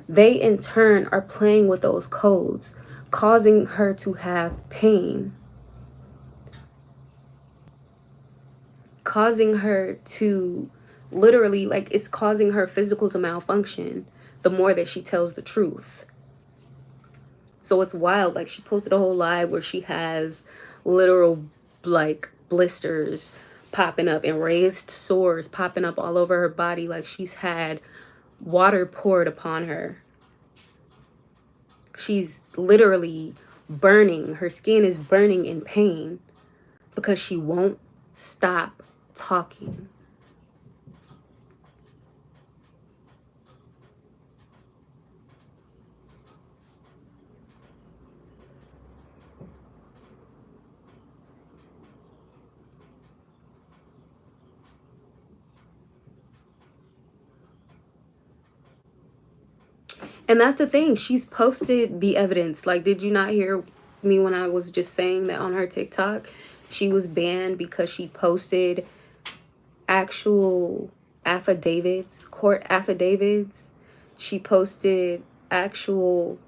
they in turn are playing with those codes, causing her to have pain, causing her to literally, like, it's causing her physical to malfunction the more that she tells the truth. So it's wild. Like, she posted a whole live where she has literal, like, blisters popping up and raised sores popping up all over her body, like she's had water poured upon her. She's literally burning. Her skin is burning in pain because she won't stop talking. And that's the thing. She's posted the evidence. Like, did you not hear me when I was just saying that on her TikTok? She was banned because she posted actual affidavits, court affidavits. She posted actual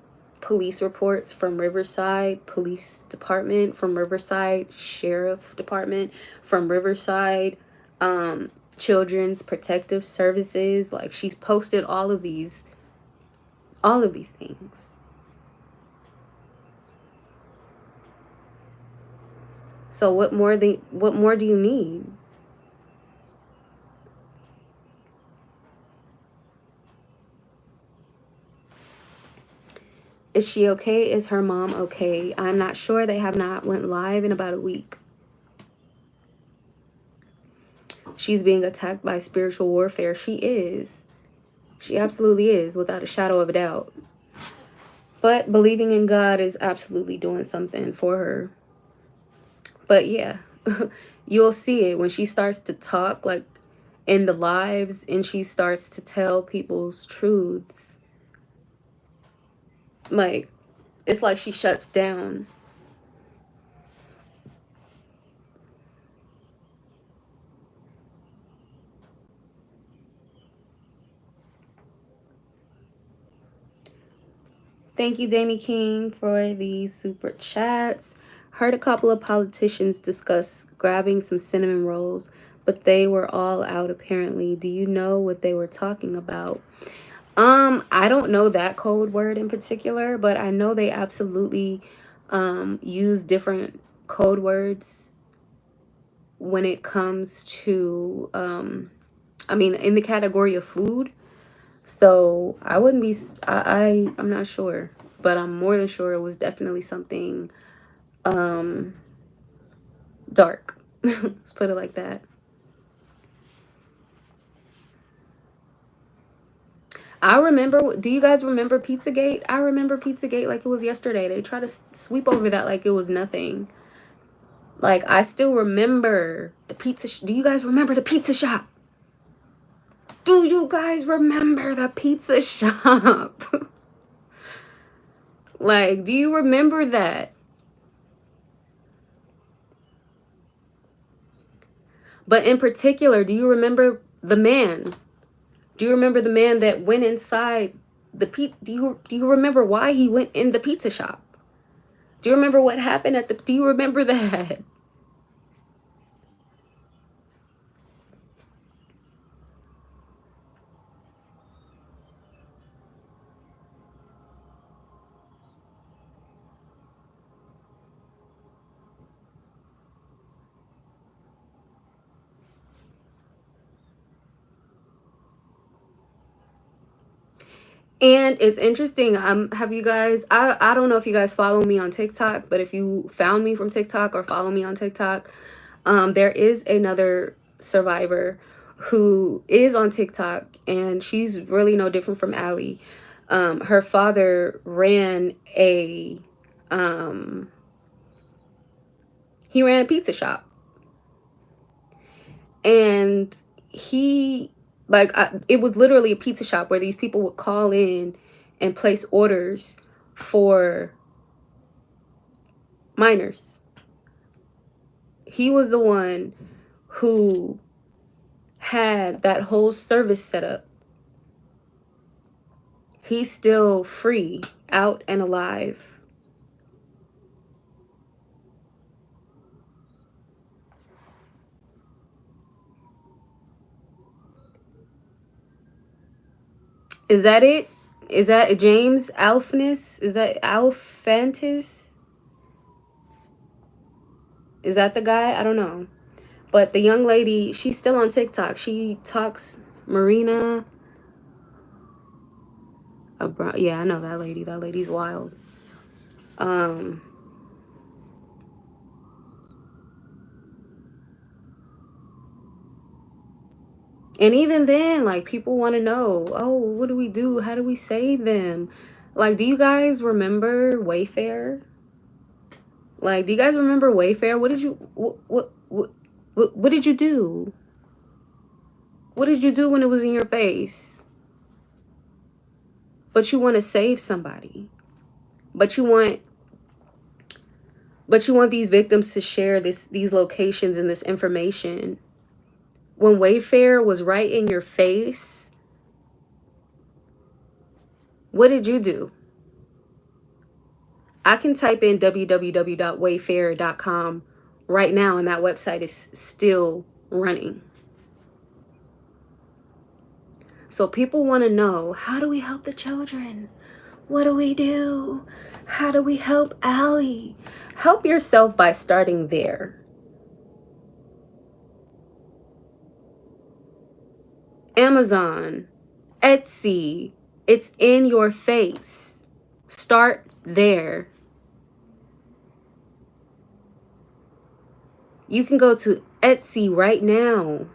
police reports from Riverside Police Department, from Riverside Sheriff Department, from Riverside Children's Protective Services. Like, she's posted all of these things. So what more do you need? Is she okay? Is her mom okay? I'm not sure. They have not went live in about a week. She's being attacked by spiritual warfare. She is. She absolutely is, without a shadow of a doubt. But believing in God is absolutely doing something for her. But yeah, you'll see it when she starts to talk, like in the lives, and she starts to tell people's truths. Like, it's like she shuts down. Thank you, Danny King, for the super chats. Heard a couple of politicians discuss grabbing some cinnamon rolls, but they were all out apparently. Do you know what they were talking about? I don't know that code word in particular, but I know they absolutely use different code words when it comes to I mean, in the category of food. So I wouldn't be, I'm not sure, but I'm more than sure it was definitely something dark. Let's put it like that. I remember, do you guys remember Pizzagate? I remember Pizzagate like it was yesterday. They try to sweep over that like it was nothing. Like, I still remember the pizza. Do you guys remember the pizza shop? Do you guys remember the pizza shop? Like, do you remember that? But in particular, do you remember the man? Do you remember the man that went inside the do you remember why he went in the pizza shop? Do you remember what happened at the do you remember that? And it's interesting. Have you guys, I don't know if you guys follow me on TikTok, but if you found me from TikTok or follow me on TikTok, there is another survivor who is on TikTok, and she's really no different from Allie. Her father ran a he ran a pizza shop, and he like it was literally a pizza shop where these people would call in and place orders for minors. He was the one who had that whole service set up. He's still free, out and alive. Is that it? Is that James Alphanus? Is that Alphantis? Is that the guy? I don't know. But the young lady, she's still on TikTok. She talks Marina. Yeah, I know that lady. That lady's wild. And even then, like, people want to know, oh, what do we do? How do we save them? Like, do you guys remember Wayfair? Like, do you guys remember Wayfair? What did you what did you do? What did you do when it was in your face? But you want to save somebody. But you want these victims to share these locations and this information. When Wayfair was right in your face, what did you do? I can type in www.wayfair.com right now, and that website is still running. So people want to know, how do we help the children? What do we do? How do we help Allie? Help yourself by starting there. Amazon, Etsy, it's in your face. Start there. You can go to Etsy right now.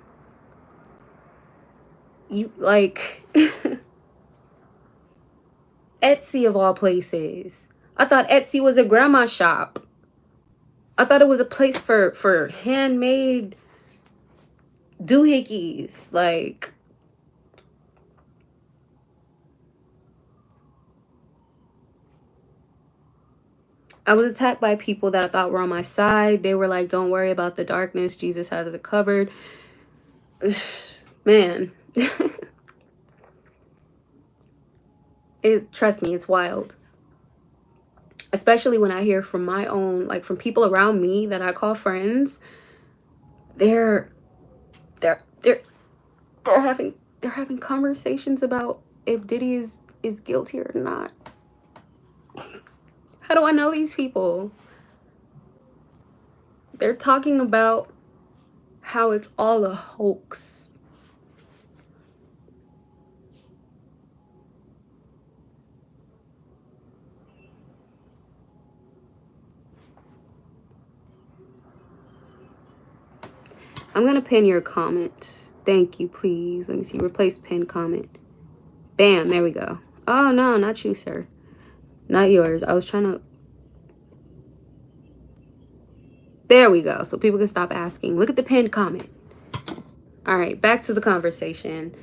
You like Etsy of all places. I thought Etsy was a grandma shop. I thought it was a place for handmade doohickeys. Like, I was attacked by people that I thought were on my side. They were like, don't worry about the darkness. Jesus has it covered. Man. Trust me, it's wild. Especially when I hear from my own, like from people around me that I call friends. They're having conversations about if Diddy is guilty or not. How do I know these people? They're talking about how it's all a hoax. I'm gonna pin your comment. Thank you, please. Let me see. Replace pin comment. Bam, there we go. Oh no, not you, sir. Not yours. I was trying to. There we go. So people can stop asking. Look at the pinned comment. All right, back to the conversation.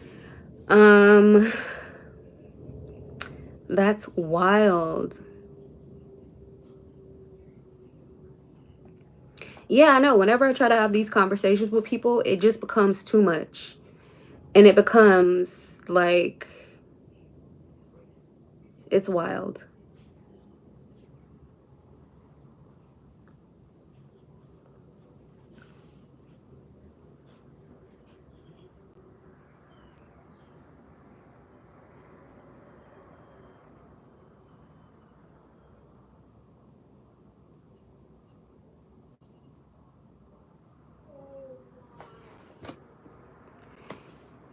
That's wild. Yeah, I know. Whenever I try to have these conversations with people, it just becomes too much. And it becomes like, it's wild.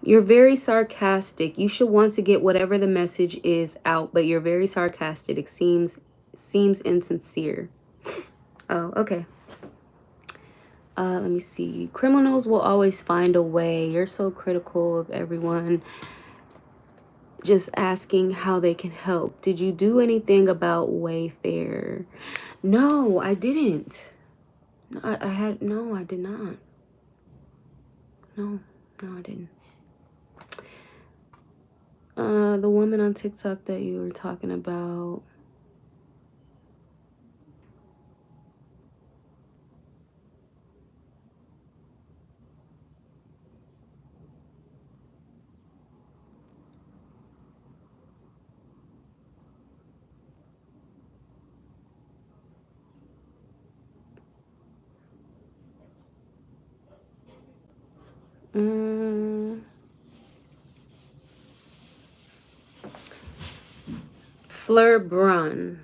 You're very sarcastic. You should want to get whatever the message is out, but you're very sarcastic. It seems insincere. Oh, okay. Let me see. Criminals will always find a way. You're so critical of everyone. Just asking how they can help. Did you do anything about Wayfair? No, I didn't. No, I did not. No, I didn't. The woman on TikTok that you were talking about. Mm, Fleur Brun.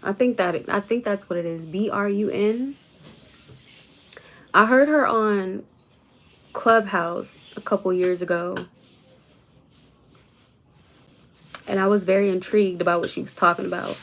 I think that's what it is. Brun. I heard her on Clubhouse a couple years ago, and I was very intrigued about what she was talking about.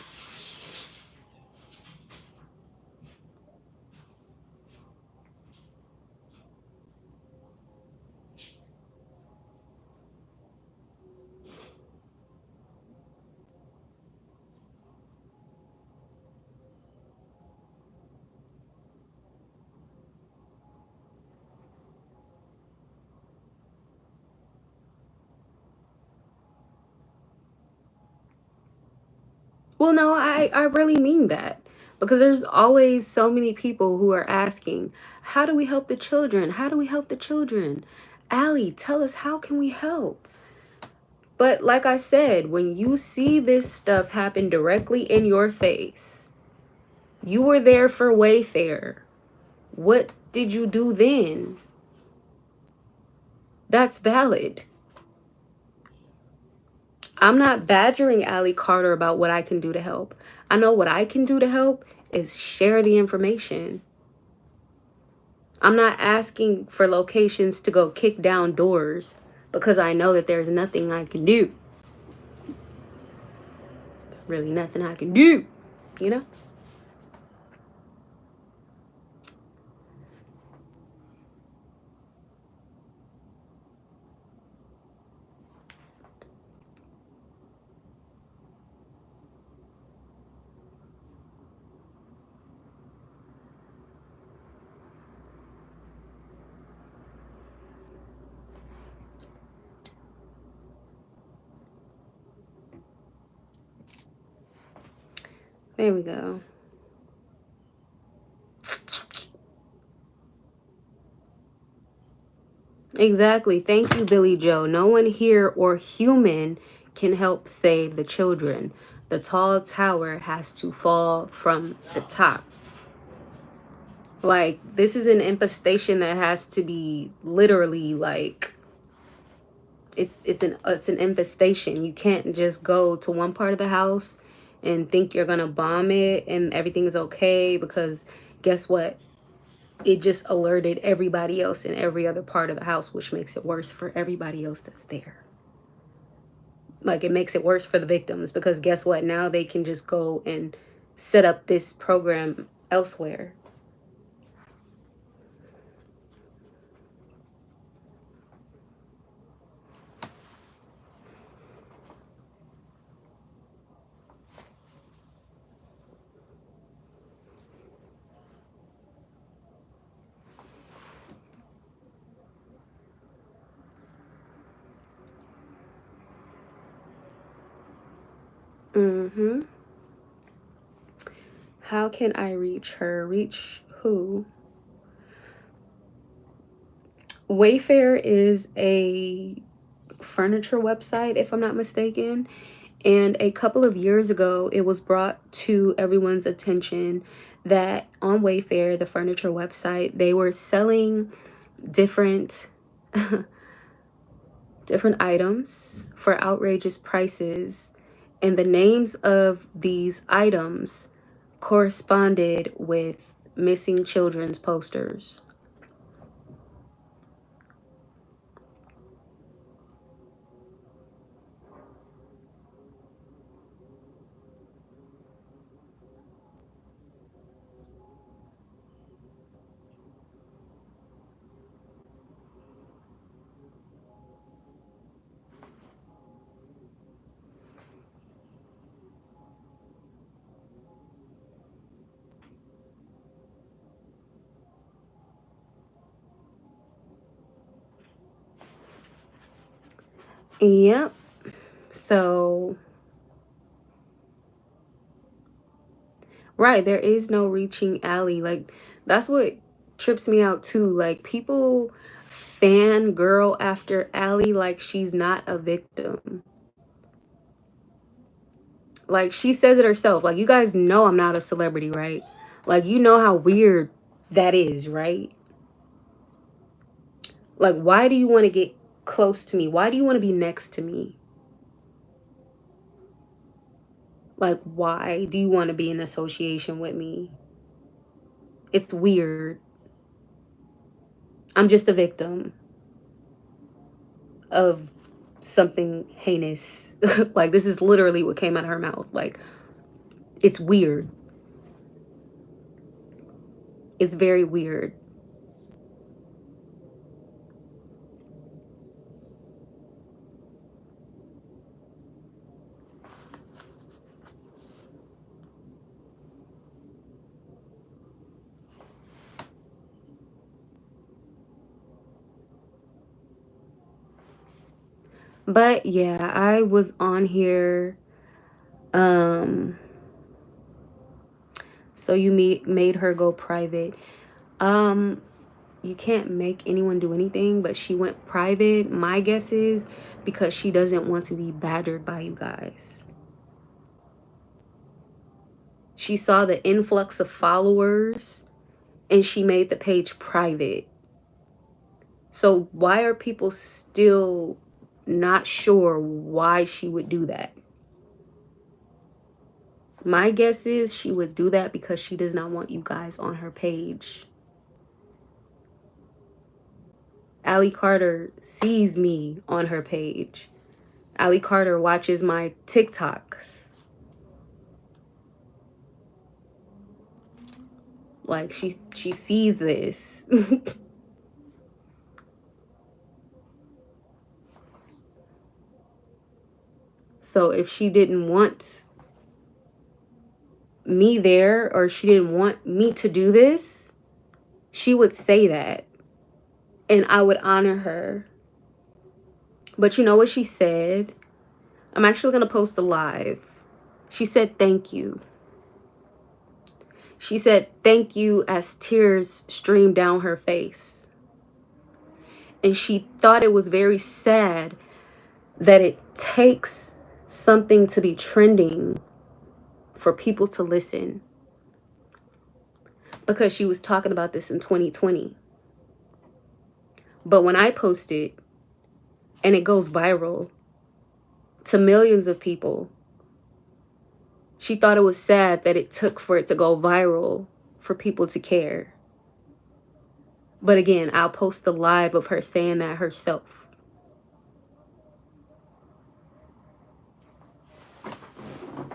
Well, no, I really mean that, because there's always so many people who are asking, how do we help the children? How do we help the children? Allie, tell us, how can we help? But like I said, when you see this stuff happen directly in your face, you were there for Wayfair. What did you do then? That's valid. I'm not badgering Allie Carter about what I can do to help. I know what I can do to help is share the information. I'm not asking for locations to go kick down doors because I know that there's nothing I can do. There's really nothing I can do, you know? There we go. Exactly. Thank you, Billy Joe. No one here or human can help save the children. The tall tower has to fall from the top. Like, this is an infestation that has to be literally like, it's an infestation. You can't just go to one part of the house and think you're gonna bomb it and everything's okay, because guess what? It just alerted everybody else in every other part of the house, which makes it worse for everybody else that's there. Like, it makes it worse for the victims, because guess what? Now they can just go and set up this program elsewhere. Mm-hmm. How can I reach her? Reach who? Wayfair is a furniture website, if I'm not mistaken. And a couple of years ago, it was brought to everyone's attention that on Wayfair, the furniture website, they were selling different different items for outrageous prices, and the names of these items corresponded with missing children's posters. Yep. So, right, there is no reaching Allie. Like, that's what trips me out too. Like, people fangirl after Allie like she's not a victim. Like, she says it herself. Like, you guys know I'm not a celebrity, right? Like, you know how weird that is, right? Like, why do you want to get close to me? Why do you want to be next to me? Like, why do you want to be in association with me? It's weird. I'm just a victim of something heinous. Like, this is literally what came out of her mouth. Like, it's weird. It's very weird. But yeah, I was on here. Um, so you made her go private. Um, you can't make anyone do anything, but she went private. My guess is because she doesn't want to be badgered by you guys. She saw the influx of followers and she made the page private. So why are people still not sure why she would do that? My guess is she would do that because she does not want you guys on her page. Allie Carter sees me on her page. Allie Carter watches my TikToks. Like, she sees this. So if she didn't want me there, or she didn't want me to do this, she would say that and I would honor her. But you know what she said? I'm actually going to post the live. She said thank you. She said thank you as tears streamed down her face. And she thought it was very sad that it takes something to be trending for people to listen. Because she was talking about this in 2020. But when I post it and it goes viral to millions of people, she thought it was sad that it took for it to go viral for people to care. But again, I'll post the live of her saying that herself.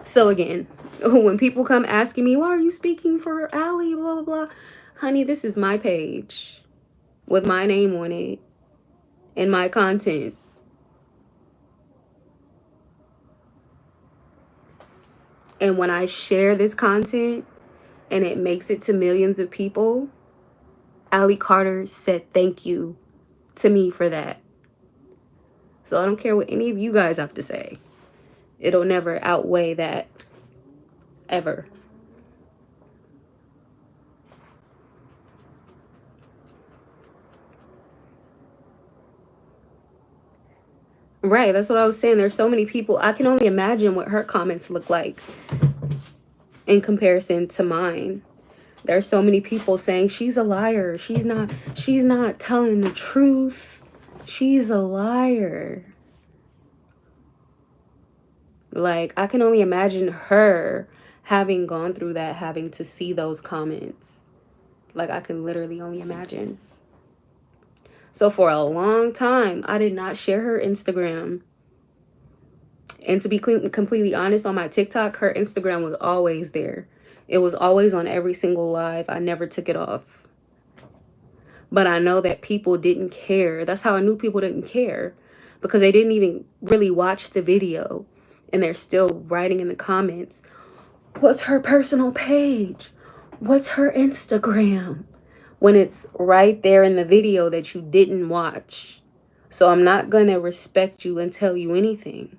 So again, when people come asking me, why are you speaking for Allie, blah, blah, blah. Honey, this is my page with my name on it and my content. And when I share this content and it makes it to millions of people, Allie Carter said thank you to me for that. So I don't care what any of you guys have to say. It'll never outweigh that, ever. Right, that's what I was saying. There's so many people. I can only imagine what her comments look like in comparison to mine. There's so many people saying she's a liar. She's not telling the truth. She's a liar. Like, I can only imagine her having gone through that, having to see those comments. Like, I can literally only imagine. So for a long time, I did not share her Instagram. And to be completely honest, on my TikTok, her Instagram was always there. It was always on every single live. I never took it off. But I know that people didn't care. That's how I knew people didn't care. Because they didn't even really watch the video. And they're still writing in the comments, what's her personal page? What's her Instagram? When it's right there in the video that you didn't watch. So I'm not going to respect you and tell you anything.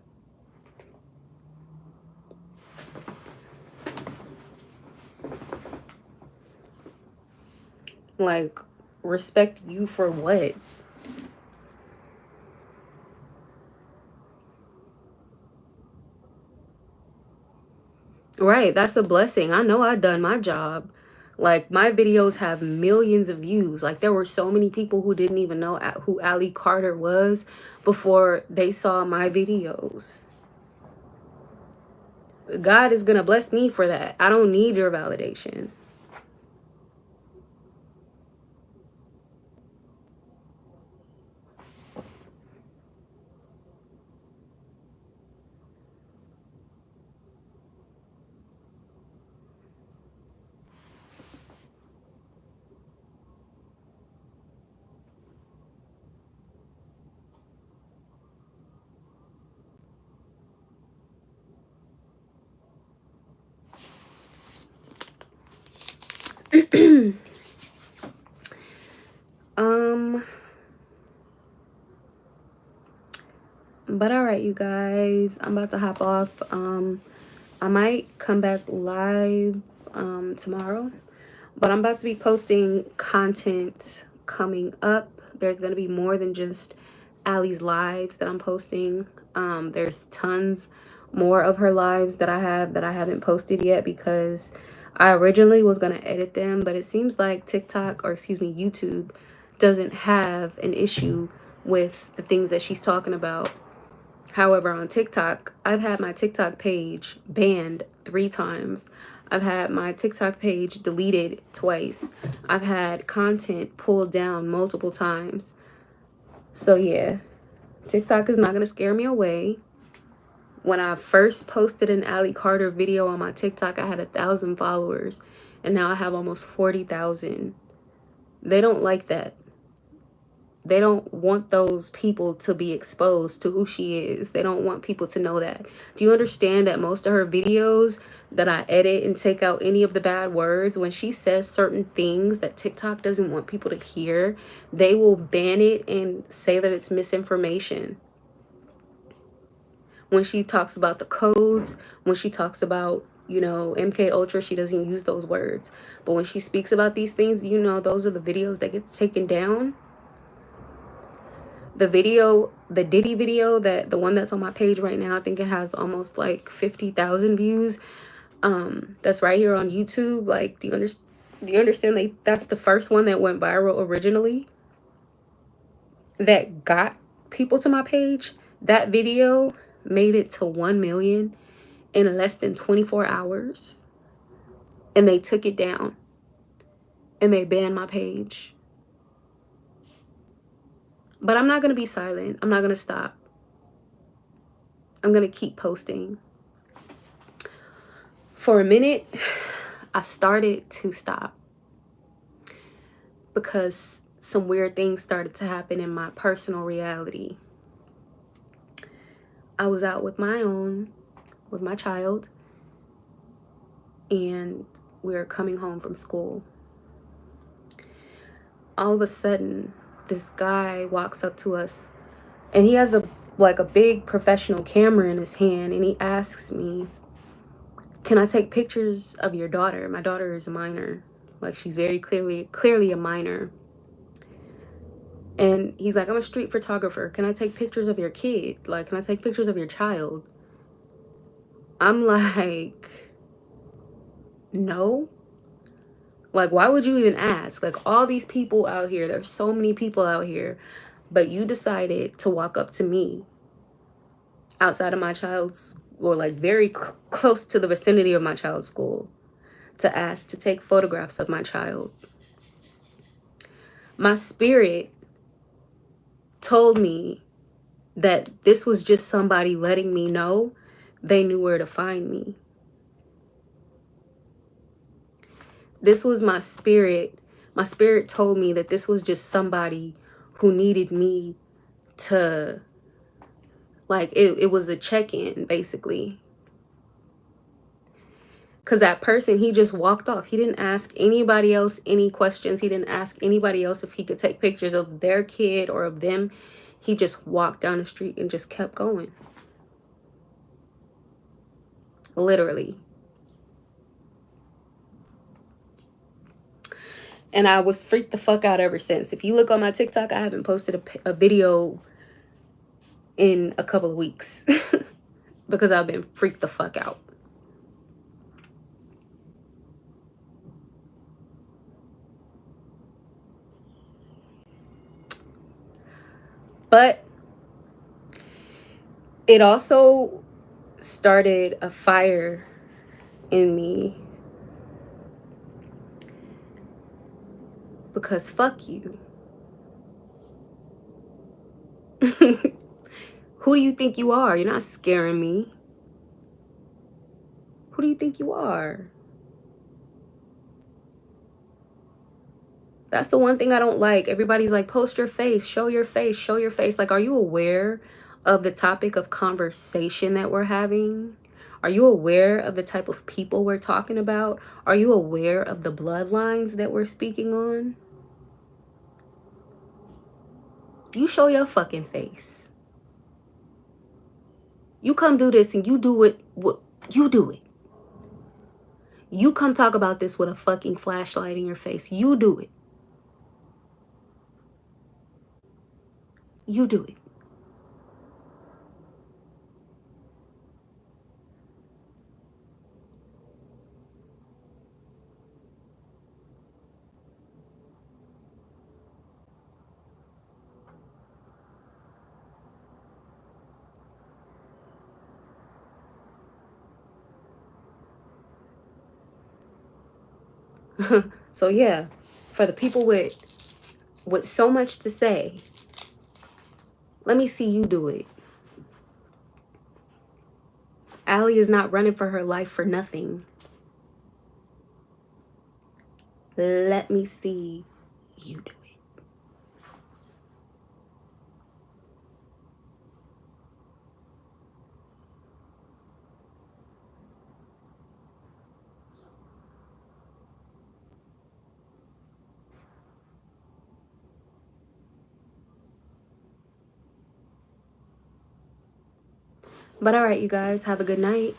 Like, respect you for what? Right, that's a blessing. I know I done my job. Like, my videos have millions of views. Like, there were so many people who didn't even know who Ali Carter was before they saw my videos. God is gonna bless me for that. I don't need your validation. um but all right, you guys, I'm about to hop off. I might come back live tomorrow, but I'm about to be posting content coming up. There's going to be more than just Allie's lives that I'm posting. There's tons more of her lives that I haven't posted yet, because I originally was going to edit them, but it seems like TikTok, or excuse me, YouTube, doesn't have an issue with the things that she's talking about. However, on TikTok, I've had my TikTok page banned 3 times. I've had my TikTok page deleted twice. I've had content pulled down multiple times. So yeah, TikTok is not going to scare me away. When I first posted an Ali Carter video on my TikTok, I had 1,000 followers, and now I have almost 40,000. They don't like that. They don't want those people to be exposed to who she is. They don't want people to know that. Do you understand that most of her videos that I edit and take out any of the bad words, when she says certain things that TikTok doesn't want people to hear, they will ban it and say that it's misinformation. When she talks about the codes, when she talks about, you know, MK Ultra, she doesn't use those words. But when she speaks about these things, you know, those are the videos that get taken down. The video, the Diddy video, that the one that's on my page right now, I think it has almost like 50,000 views. That's right here on YouTube. Like, do you understand? Like, that's the first one that went viral originally, that got people to my page. That video made it to 1 million in less than 24 hours, and they took it down and they banned my page. But I'm not going to be silent. I'm not going to stop. I'm going to keep posting. For a minute, I started to stop because some weird things started to happen in my personal reality. I was out with my child, and we were coming home from school. All of a sudden, this guy walks up to us, and he has a big professional camera in his hand, and he asks me, "Can I take pictures of your daughter?" My daughter is a minor. Like, she's very clearly a minor. And he's like, "I'm a street photographer. Can I take pictures of your kid? Like, can I take pictures of your child?" I'm like, no. Like, why would you even ask? Like, all these people out here, there's so many people out here, but you decided to walk up to me outside of my child's, or like very close to the vicinity of my child's school, to ask to take photographs of my child. My spirit told me that this was just somebody letting me know they knew where to find me. This was my spirit. My spirit told me that this was just somebody who needed me to, like, it was a check-in, basically. Because that person, he just walked off. He didn't ask anybody else any questions. He didn't ask anybody else if he could take pictures of their kid or of them. He just walked down the street and just kept going. Literally. And I was freaked the fuck out ever since. If you look on my TikTok, I haven't posted a video in a couple of weeks because I've been freaked the fuck out. But it also started a fire in me, because fuck you. Who do you think you are? You're not scaring me. Who do you think you are? That's the one thing I don't like. Everybody's like, post your face, show your face, show your face. Like, are you aware of the topic of conversation that we're having? Are you aware of the type of people we're talking about? Are you aware of the bloodlines that we're speaking on? You show your fucking face. You come do this and you do it. You do it. You come talk about this with a fucking flashlight in your face. You do it. You do it. So yeah, for the people with so much to say, let me see you do it. Allie is not running for her life for nothing. Let me see you do it. But all right, you guys, have a good night.